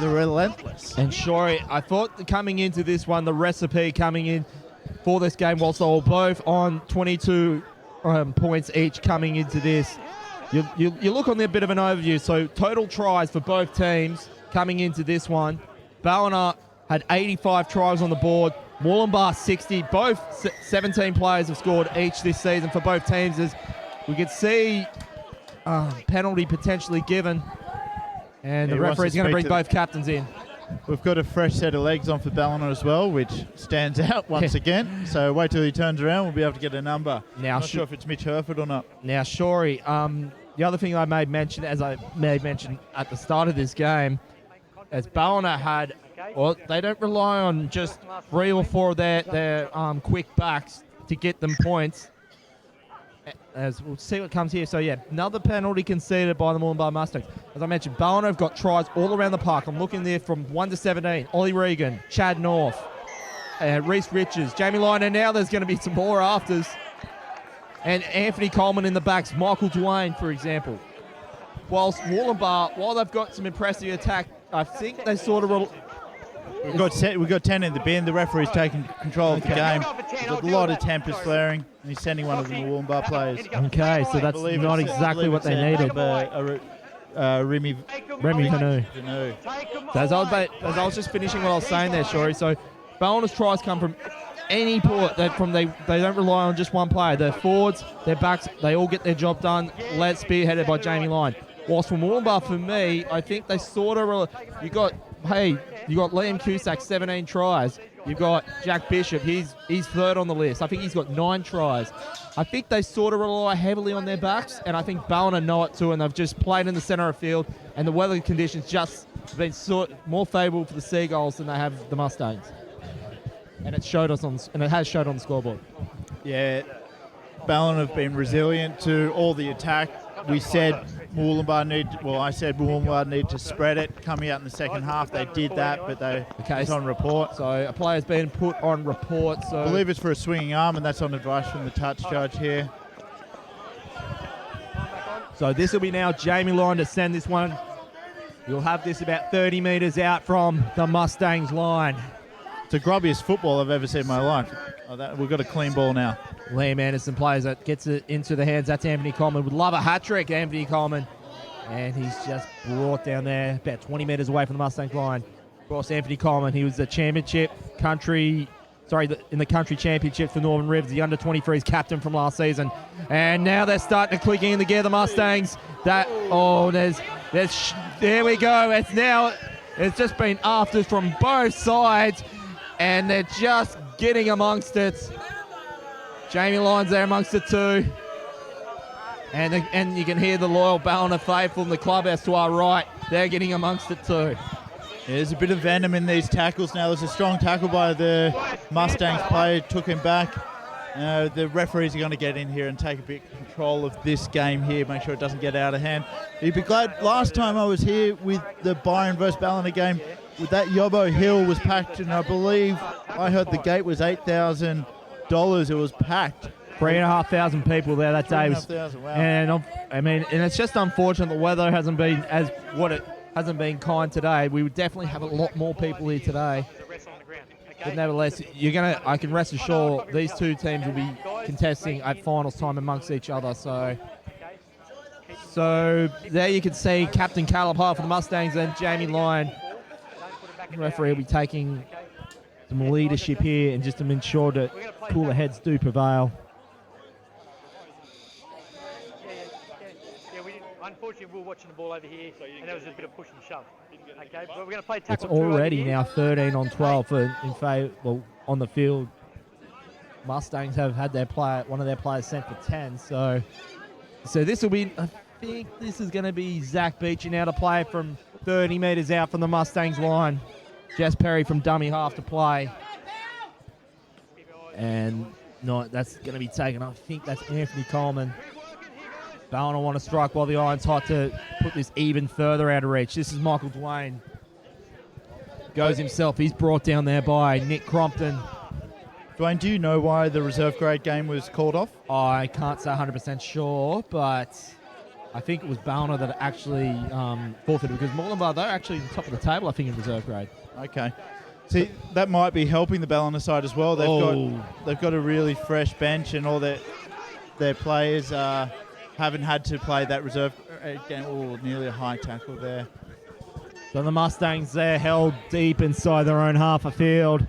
relentless. And Shorey, I thought coming into this one, the recipe coming in for this game, whilst they were both on 22 points each coming into this, you look on a bit of an overview. So total tries for both teams coming into this one. Ballina had 85 tries on the board. Murwillumbah 60. Both 17 players have scored each this season for both teams. As we could see, penalty potentially given. And the referee's going to bring both captains in. We've got a fresh set of legs on for Ballina as well, which stands out once again. So wait till he turns around. We'll be able to get a number. Now, I'm not sure if it's Mitch Herford or not. Now, Shorey, the other thing I made mention, as I made mention at the start of this game, as Ballina they don't rely on just 3 or 4 of their quick backs to get them points. As we'll see what comes here. So, yeah, another penalty conceded by the Murwillumbah Mustangs. As I mentioned, Ballina have got tries all around the park. I'm looking there from 1 to 17. Ollie Regan, Chad North, Reese Richards, Jamie Lyon, and now there's going to be some more afters. And Anthony Coleman in the backs, Michael Duane, for example. Whilst Murwillumbah, while they've got some impressive attack, I think they sort of... We've got 10 in the bin. The referee's taking control of the game. There's a lot of tempers flaring, and he's sending one of the Murwillumbah players. Okay, so that's not exactly what they needed. Remy Canoe. So as I was just finishing what I was saying there, Shorey, so Ballina's tries come from any port. They don't rely on just one player. Their forwards, their backs, they all get their job done, led spearheaded by Jamie Lyon. Whilst for Murwillumbah, for me, I think they sort of... You got Liam Cusack, 17 tries. You've got Jack Bishop, he's third on the list. I think he's got 9 tries. I think they sort of rely heavily on their backs, and I think Ballina know it too, and they've just played in the centre of field, and the weather conditions just been more favourable for the Seagulls than they have the Mustangs. And it has showed on the scoreboard. Yeah, Ballina have been resilient to all the attack. We said I said Murwillumbah need to spread it coming out in the second half. They did that, but it's on report. So a player's been put on report. So I believe it's for a swinging arm, and that's on advice from the touch judge here. So this will be now Jamie Lyon to send this one. You'll have this about 30 metres out from the Mustangs line. It's the grubbiest football I've ever seen in my life. We've got a clean ball now. Liam Anderson plays it, gets it into the hands. That's Anthony Coleman. Would love a hat-trick, Anthony Coleman. And he's just brought down there about 20 metres away from the Mustangs line. Of course, Anthony Coleman, he was the in the country championship for Northern Rivers, the under-23s captain from last season. And now they're starting to click in together, the Mustangs. There we go. It's just been afters from both sides, and they're just getting amongst it. Jamie Lyon's there amongst the two. And you can hear the loyal Ballina faithful in the clubhouse to our right. They're getting amongst it too. There's a bit of venom in these tackles now. There's a strong tackle by the Mustangs player, took him back. The referees are going to get in here and take a bit of control of this game here, make sure it doesn't get out of hand. You'd be glad, last time I was here with the Byron versus Ballina game, with that Yobbo Hill was packed, and I believe I heard the gate was $8,000. It was packed. 3,500 people there that day. 3,500, wow. And and it's just unfortunate the weather hasn't been hasn't been kind today. We would definitely have a lot more people here today. But nevertheless, I can rest assured these two teams will be contesting at finals time amongst each other. So there you can see Captain Caleb Hart for the Mustangs and Jamie Lyon. The referee will be taking some leadership here and just to ensure that cooler heads do prevail. Unfortunately, we were watching the ball over here, and there was a bit of push and shove. Okay, but we're going to play tackle. It's already now 13 on 12 on the field. Mustangs have had one of their players sent for 10. So this will be. I think this is going to be Zach Beecher now to play from 30 metres out from the Mustangs line. Jess Perry from dummy half to play. And no, that's going to be taken. I think that's Anthony Coleman. Ballina want to strike while the iron's hot to put this even further out of reach. This is Michael Dwayne. Goes himself. He's brought down there by Nick Crompton. Dwayne, do you know why the reserve grade game was called off? I can't say 100% sure, but I think it was Ballina that actually forfeited because Murwillumbah, they're actually top of the table, I think, in reserve grade. Okay. See, that might be helping the Ballina side as well. They've got a really fresh bench, and all their players haven't had to play that reserve game. Oh, nearly a high tackle there. So the Mustangs there held deep inside their own half of field.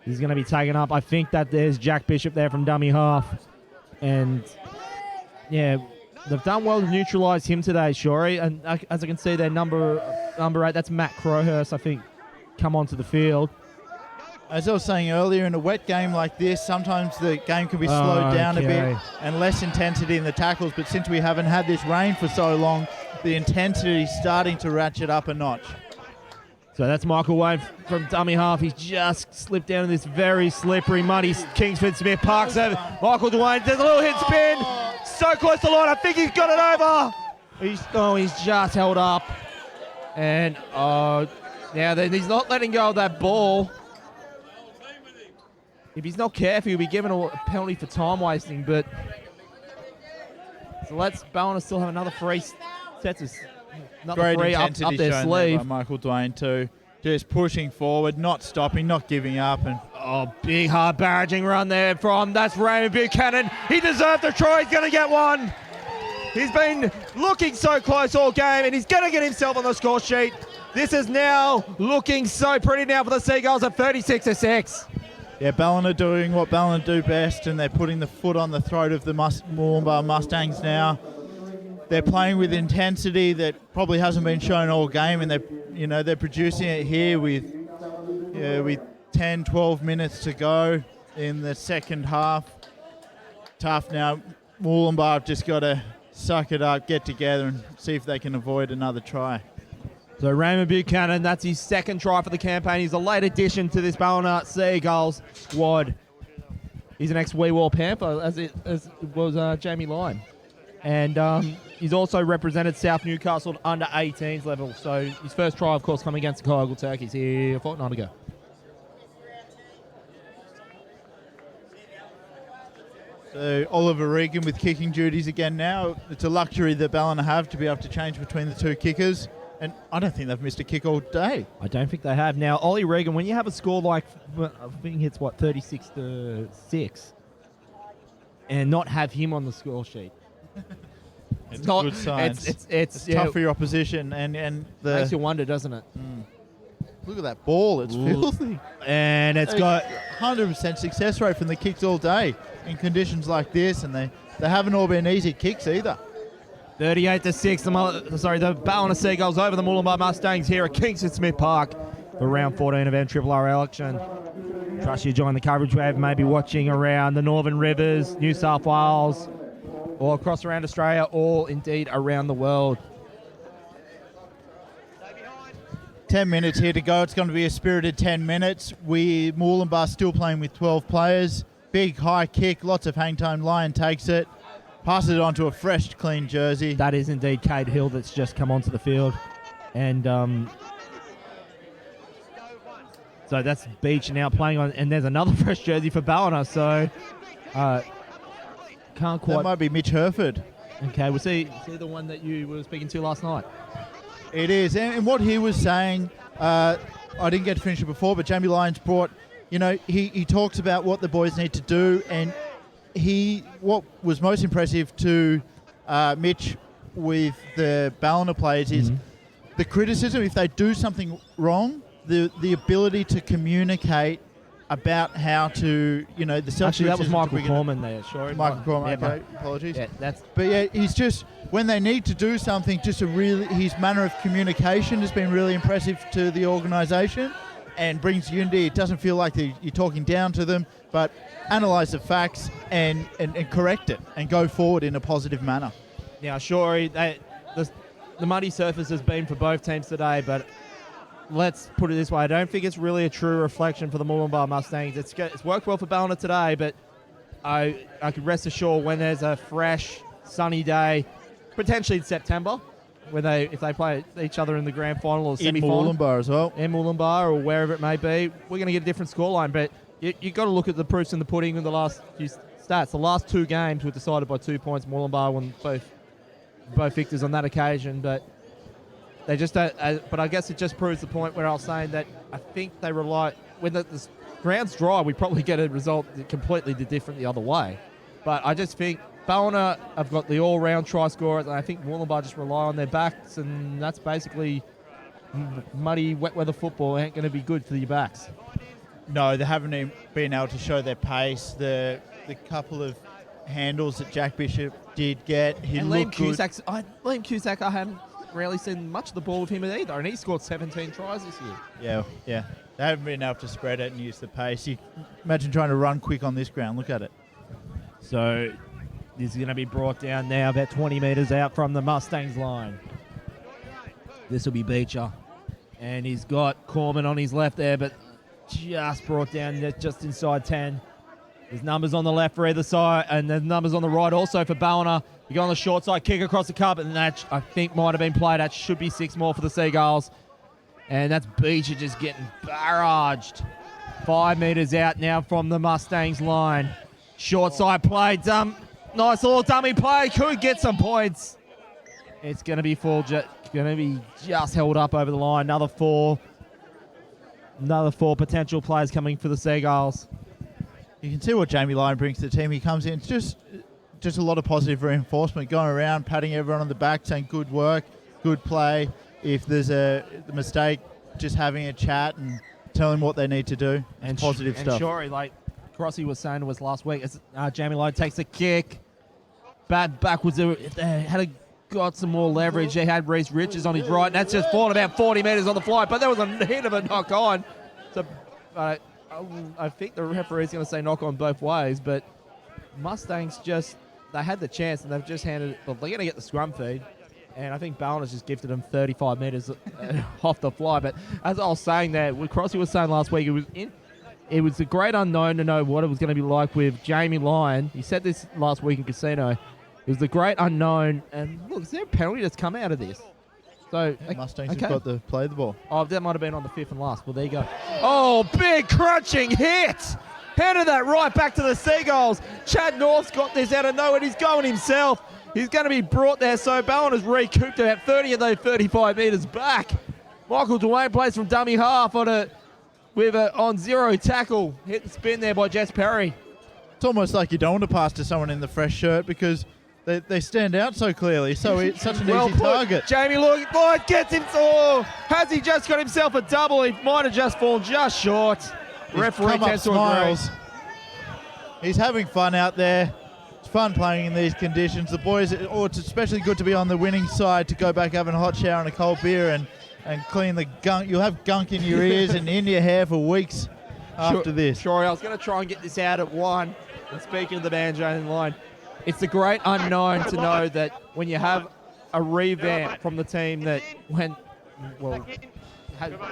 He's going to be taken up. I think that there's Jack Bishop there from dummy half. And, yeah, they've done well to neutralise him today, Shorey. And as I can see, their number 8, that's Matt Crowhurst, I think, come onto the field. As I was saying earlier, in a wet game like this, sometimes the game can be slowed down a bit and less intensity in the tackles. But since we haven't had this rain for so long, the intensity is starting to ratchet up a notch. So that's Michael Wayne from dummy half. He's just slipped down in this very slippery, muddy Kingsford Smith Parks over. Michael Dwayne does a little hit spin. So close to the line. I think he's got it over. He's just held up. And now he's not letting go of that ball. If he's not careful, he'll be given a penalty for time wasting. But so let's Ballina still have another 3 sets of great three up their shown sleeve. there by Michael Dwayne too. Just pushing forward, not stopping, not giving up. And big hard barraging run there that's Raymond Buchanan. He deserved a try. He's going to get one. He's been looking so close all game, and he's going to get himself on the score sheet. This is now looking so pretty now for the Seagulls at 36-6. Yeah, Ballina doing what Ballina do best, and they're putting the foot on the throat of the Murwillumbah Mustangs now. They're playing with intensity that probably hasn't been shown all game, and they're producing it here with 10, 12 minutes to go in the second half. Tough now. Murwillumbah have just got to suck it up, get together, and see if they can avoid another try. So Raymond Buchanan, that's his second try for the campaign. He's a late addition to this Ballina Seagulls squad. He's an ex-Wee War Panther, as was Jamie Lyon. And he's also represented South Newcastle under 18s level. So his first try, of course, coming against the Kyogle Turkeys here a fortnight ago. So Oliver Regan with kicking duties again now. It's a luxury that Ballina have to be able to change between the two kickers. And I don't think they've missed a kick all day. I don't think they have. Now, Ollie Regan, when you have a score like, I think it's 36-6, and not have him on the score sheet. It's not, a good sign. It's tough for your opposition. And makes you wonder, doesn't it? Look at that ball. It's filthy. And it's got 100% success rate from the kicks all day in conditions like this, and they haven't all been easy kicks either. 38-6. The Ballina Seagulls over the Murwillumbah Mustangs here at Kingsford Smith Park for round 14 of NRRRL action. Trust you join the coverage wave, maybe watching around the Northern Rivers, New South Wales, or across around Australia, or indeed around the world. 10 minutes here to go. It's going to be a spirited 10 minutes. Murwillumbah still playing with 12 players. big high kick, lots of hang time. Lyon takes it, passes it on to a fresh, clean jersey. That is indeed Cade Hill that's just come onto the field. And so that's Beach now playing on, and there's another fresh jersey for Ballina, so can't quite. That might be Mitch Herford. Okay, we'll see the one that you were speaking to last night. It is, and what he was saying, I didn't get to finish it before, but Jamie Lyons brought, he talks about what the boys need to do, and what was most impressive to Mitch with the Ballina players is the criticism. If they do something wrong, the ability to communicate about how to, the self. Actually, that was Michael Corman there. Sure, Michael Corman. Okay, apologies. Yeah, But yeah, he's just, when they need to do something, his manner of communication has been really impressive to the organisation, and brings unity. It doesn't feel like you're talking down to them, but analyse the facts and correct it and go forward in a positive manner. Now, sure, the muddy surface has been for both teams today, but let's put it this way. I don't think it's really a true reflection for the Murwillumbah Mustangs. It's worked well for Ballina today, but I could rest assured when there's a fresh, sunny day, potentially in September, if they play each other in the grand final or semi-final. In Murwillumbah as well. In Murwillumbah or wherever it may be, we're going to get a different scoreline. But you got to look at the proofs in the pudding in the last few stats. The last 2 games were decided by 2 points. Murwillumbah won both victors on that occasion, but they just don't. But I guess it just proves the point where I was saying that I think they rely, when the ground's dry, we probably get a result completely different the other way. But I just think Ballina have got the all-round try scorers, and I think Murwillumbah just rely on their backs, and that's basically muddy, wet weather football ain't going to be good for your backs. No, they haven't even been able to show their pace. The couple of handles that Jack Bishop did get, he looked good. Liam Cusack, I haven't really seen much of the ball with him either, and he scored 17 tries this year. Yeah. They haven't been able to spread it and use the pace. You imagine trying to run quick on this ground. Look at it. So this is going to be brought down now about 20 metres out from the Mustangs line. This will be Beecher. And he's got Corman on his left there, but just brought down just inside 10. There's numbers on the left for either side, and there's numbers on the right also for Ballina. You go on the short side, kick across the carpet, and that I think might have been played. That should be 6 more for the Seagulls. And that's Beecher just getting barraged. 5 metres out now from the Mustangs line. Short side play, nice little dummy play. Could get some points. It's going to be just held up over the line. Another four potential players coming for the Seagulls. You can see what Jamie Lyon brings to the team. He comes in, just a lot of positive reinforcement, going around, patting everyone on the back, saying good work, good play. If there's a mistake, just having a chat and telling what they need to do. And positive stuff. And sure, like Crossy was saying to us last week, Jamie Lyon takes a kick, backwards. They got some more leverage. They had Reece Richards on his right, and that's just fallen about 40 metres on the fly. But there was a hit of a knock on. So I think the referee's going to say knock on both ways, but Mustangs they had the chance and they've just handed it. Well, they're going to get the scrum feed, and I think Ballina's just gifted them 35 metres off the fly. But as I was saying there, what Crossy was saying last week, it was a great unknown to know what it was going to be like with Jamie Lyon. He said this last week in Casino. It was the great unknown, and look, is there a penalty that's come out of this? So Mustangs have got to play the ball. Oh, that might have been on the 5th and last. Well, there you go. Oh, big crunching hit. Headed that right back to the Seagulls. Chad North's got this out of nowhere. He's going himself. He's going to be brought there. So Ballina's recouped about 30 of those 35 metres back. Michael Dwayne plays from dummy half on zero tackle. Hit the spin there by Jess Perry. It's almost like you don't want to pass to someone in the fresh shirt because they stand out so clearly. So it's such an easy target. Jamie Lloyd gets him. Has he just got himself a double? He might have just fallen just short. Referee tends to agree. He's having fun out there. It's fun playing in these conditions. The boys, it's especially good to be on the winning side, to go back having a hot shower and a cold beer and clean the gunk. You'll have gunk in your ears and in your hair for weeks after this. Sure, I was going to try and get this out at 1. And speaking of the banjo in line, it's the great unknown to know that when you have a revamp from the team that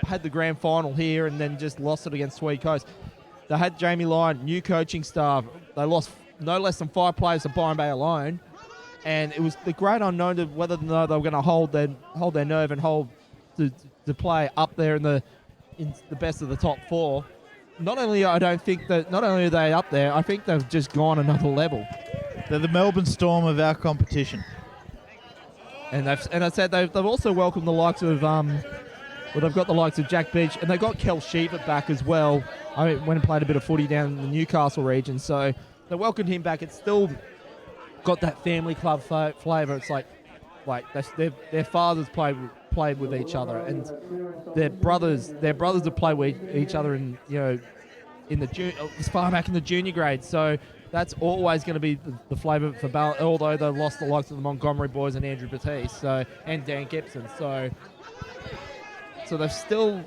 had the grand final here and then just lost it against Sweet Coast, they had Jamie Lyon, new coaching staff. They lost no less than 5 players to Byron Bay alone. And it was the great unknown to whether or not they were going to hold their nerve and hold to play up there in the best of the top 4. Not only are they up there, I think they've just gone another level. They're the Melbourne Storm of our competition. And I said they've also welcomed the likes of they've got the likes of Jack Beach, and they got Kel Shepherd back as well. I went and played a bit of footy down in the Newcastle region, so they welcomed him back. It's still got that family club flavour. It's like their fathers played with each other, and their brothers have played with each other in as far back in the junior grade. So that's always going to be the flavour for Ballina, although they've lost the likes of the Montgomery boys and Andrew Batiste, and Dan Gibson. So they've still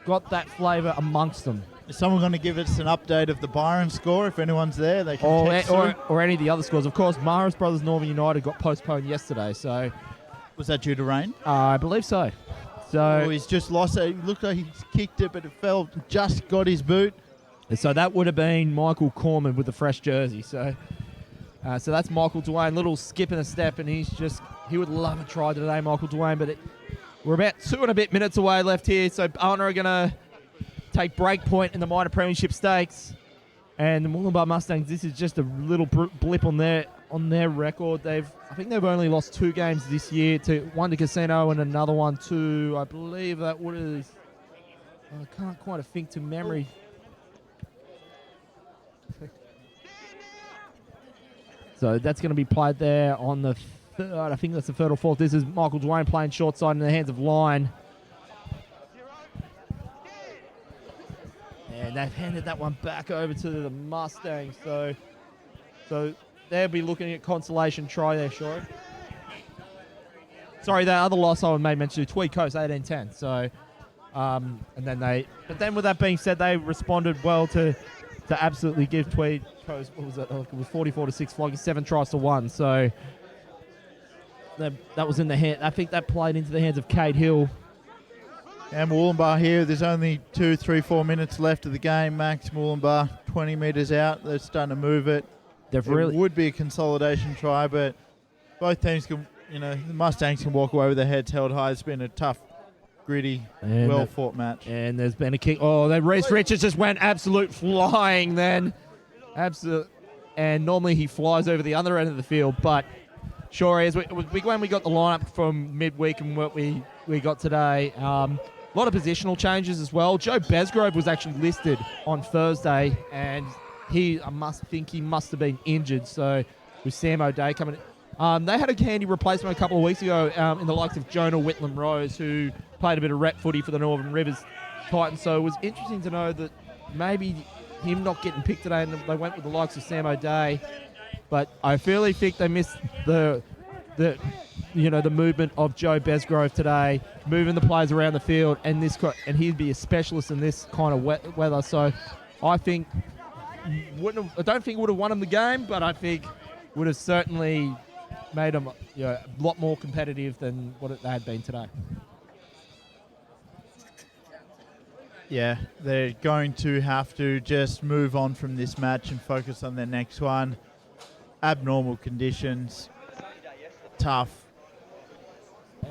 got that flavour amongst them. Is someone going to give us an update of the Byron score? If anyone's there, they can text or any of the other scores. Of course, Maris Brothers Northern United got postponed yesterday. So was that due to rain? I believe so. So he's just lost it. It looked like he's kicked it, but it fell. Just got his boot. So that would have been Michael Corman with the fresh jersey. So that's Michael Dwayne. Little skip and a step, and he would love a try today, Michael Dwayne. But we're about 2 and a bit minutes away left here. So Ballina are going to take break point in the minor premiership stakes. And the Murwillumbah Mustangs, this is just a little blip on their record. I think they've only lost 2 games this year, one to Casino and another one to, I believe that was, I can't quite think to memory. So that's going to be played there on the 3rd. I think that's the 3rd or 4th. This is Michael Dwayne playing short side in the hands of Line. And they've handed that one back over to the Mustangs. So they'll be looking at consolation try there, Shore. Sorry, that other loss I made mention to Tweed Coast 18-10. So, but then with that being said, they responded well to absolutely give Tweed Coast, what was it? It was 44-6, flogging 7 tries to 1. So that was in the hand. I think that played into the hands of Cade Hill. And Murwillumbah here. There's only 2, 3, 4 minutes left of the game. Max Murwillumbah 20 metres out. They're starting to move it. It would be a consolidation try, but both teams can, the Mustangs can walk away with their heads held high. It's been a tough, gritty, well-fought match. And there's been a kick. Oh, then Reece Richards just went absolute flying then. Absolute. And normally he flies over the other end of the field, but sure is. When we got the lineup from midweek and what we got today, a lot of positional changes as well. Joe Besgrove was actually listed on Thursday, and he must have been injured. So with Sam O'Day coming in. They had a handy replacement a couple of weeks ago in the likes of Jonah Whitlam-Rose, who played a bit of rep footy for the Northern Rivers Titans. So it was interesting to know that maybe him not getting picked today, and they went with the likes of Sam O'Day. But I really think they missed the movement of Joe Besgrove today, moving the players around the field, and he'd be a specialist in this kind of weather. So I don't think would have won him the game, but I think would have certainly made them a lot more competitive than what they had been today. Yeah, they're going to have to just move on from this match and focus on their next one. Abnormal conditions, tough.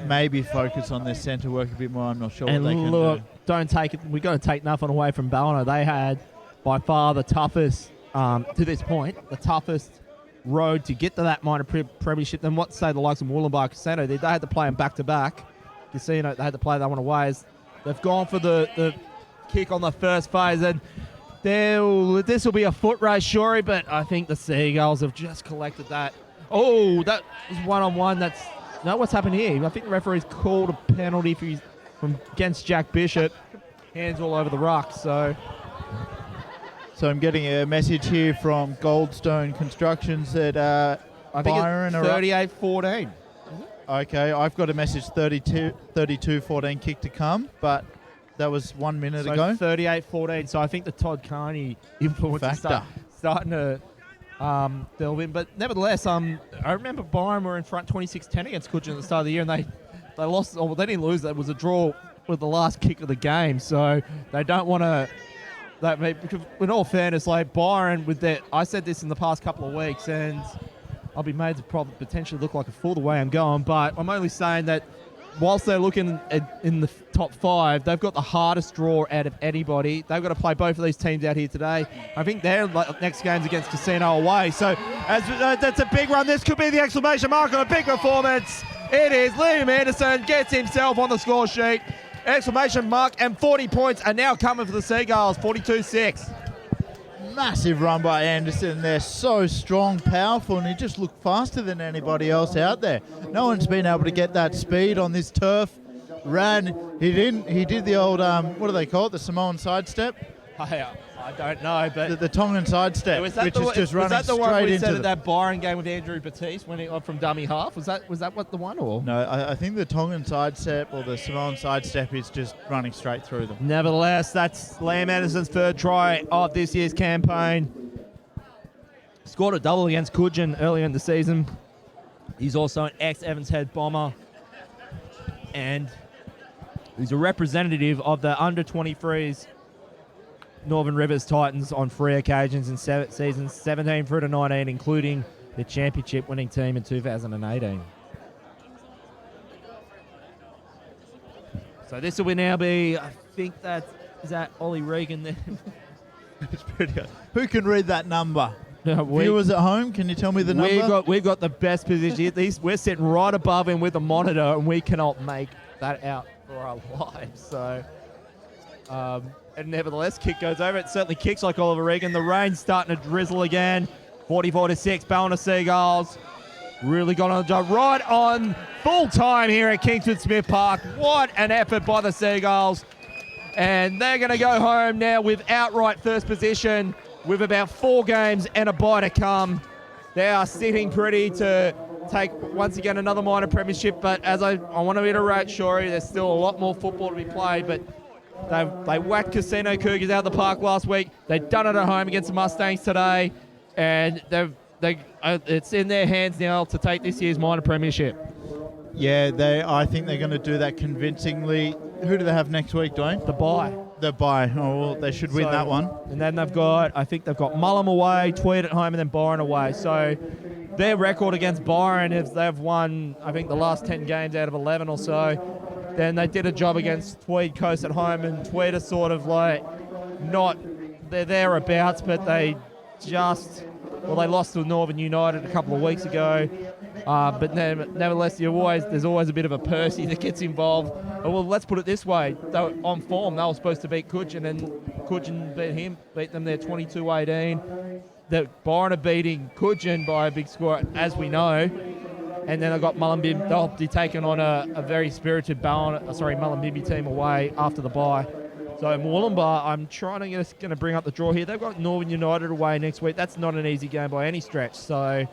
Maybe focus on their centre work a bit more. I'm not sure and what they can do. We've got to take nothing away from Ballina. They had by far the toughest, to this point, the toughest road to get to that minor premiership than what, say, the likes of Murwillumbah Casino did. They had to play them back-to-back. Casino, they had to play that one away. They've gone for the kick on the first phase, and this will be a foot race, Shorey, but I think the Seagulls have just collected that. Oh, that was one-on-one. What's happened here? I think the referee's called a penalty from against Jack Bishop. Hands all over the ruck, so I'm getting a message here from Goldstone Constructions that I think Byron it's 38-14. Okay, I've got a message 32-14 kick to come, but that was 1 minute ago. 38-14. So I think the Todd Carney influence is starting to delve in. But nevertheless, I remember Byron were in front 26-10 against Coogin at the start of the year, and they lost. Well, they didn't lose. That was a draw with the last kick of the game. So they don't want to that, because in all fairness, like Byron, with that, I said this in the past couple of weeks, and I'll be made to probably potentially look like a fool the way I'm going, but I'm only saying that whilst they're looking in the top 5, they've got the hardest draw out of anybody. They've got to play both of these teams out here today. I think their next game's against Casino away. So that's a big run. This could be the exclamation mark on a big performance. It is. Liam Anderson gets himself on the score sheet. Exclamation mark, and 40 points are now coming for the Seagulls, 42-6. Massive run by Anderson. They're so strong, powerful, and he just looked faster than anybody else out there. No one's been able to get that speed on this turf. Ran. He did the old, what do they call it, the Samoan sidestep? I don't know, but The Tongan sidestep, which is just running straight into Was that the one we said them. at that Byron game with Andrew Batiste when he from dummy half? Was that what the one, or? No, I think the Tongan sidestep or the Samoan sidestep is just running straight through them. Nevertheless, that's Liam Anderson's third try of this year's campaign. Scored a double against Coogin earlier in the season. He's also an ex-Evans Head bomber. And he's a representative of the under-23s Northern Rivers Titans on 3 occasions in seasons 17 through to 19, including the championship winning team in 2018. So this will now be, I think is that Ollie Regan there? It's pretty good. Who can read that number? No, Viewers at home, can you tell me the number? We've got the best position. We're sitting right above him with a monitor, and we cannot make that out for our lives. So, and nevertheless, kick goes over. It certainly kicks like Oliver Regan. The rain's starting to drizzle again. 44-6, Ballina Seagulls. Really got on the job. Right on full time here at Kingford Smith Park. What an effort by the Seagulls. And they're going to go home now with outright first position with about 4 games and a bye to come. They are sitting pretty to take, once again, another minor premiership. But as I want to iterate, Shorey, there's still a lot more football to be played. But they whacked Casino Cougars out of the park last week. They've done it at home against the Mustangs today. And it's in their hands now to take this year's minor premiership. Yeah, I think they're going to do that convincingly. Who do they have next week, Dwayne? The bye. The bye. Oh, well, they should win that one. And then they've got Mullum away, Tweed at home, and then Byron away. So their record against Byron is they've won, I think, the last 10 games out of 11 or so. Then they did a job against Tweed Coast at home, and Tweed are sort of like they're thereabouts, but they lost to Northern United a couple of weeks ago. But nevertheless, there's always a bit of a Percy that gets involved. Well, let's put it this way. They were on form. They were supposed to beat Coogin, and Coogin beat them there 22-18. The Byron are beating Coogin by a big score, as we know. And then I got Mullumbimby. They'll be taking on a very spirited Mullumbimby team away after the bye. So Murwillumbah, I'm going to bring up the draw here. They've got Northern United away next week. That's not an easy game by any stretch. So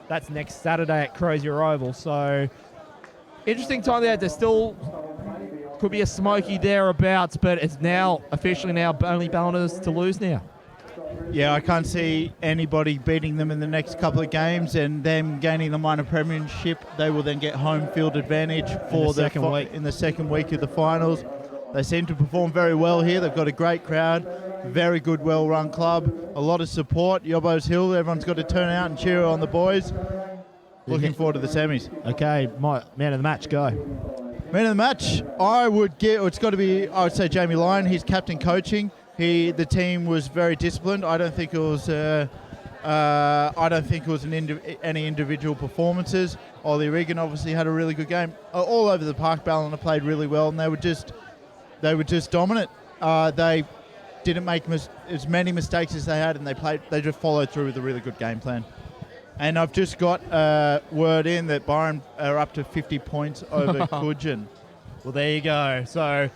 that's next Saturday at Crozier Oval. So interesting time there. There's still could be a smoky thereabouts, but it's now officially only Ballina's to lose now. Yeah, I can't see anybody beating them in the next couple of games, and them gaining the minor premiership. They will then get home field advantage for in the second week of the finals. They seem to perform very well here. They've got a great crowd, very good, well-run club, a lot of support. Yobbo's Hill, everyone's got to turn out and cheer on the boys. Looking forward to the semis. Okay, my man of the match, go. Man of the match, I would say Jamie Lyon. He's captain coaching. The team was very disciplined. I don't think it was any individual performances. Ollie Regan obviously had a really good game. All over the park, Ballina played really well, and they were just dominant. They didn't make as many mistakes as they had, and they just followed through with a really good game plan. And I've just got word in that Byron are up to 50 points over Coogin. Well, there you go. So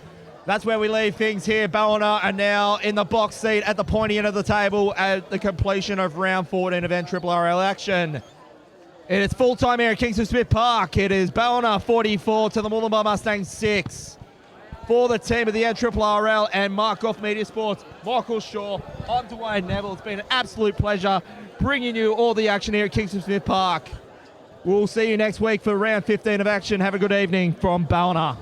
that's where we leave things here. Ballina are now in the box seat at the pointy end of the table at the completion of round 14 of NRRRL action. And it's full time here at Kingford Smith Park. It is Ballina 44 to the Murwillumbah Mustangs 6. For the team of the NRRRL and Mark Goff Media Sports, Michael Shaw, I'm Dwayne Neville. It's been an absolute pleasure bringing you all the action here at Kingford Smith Park. We'll see you next week for round 15 of action. Have a good evening from Ballina.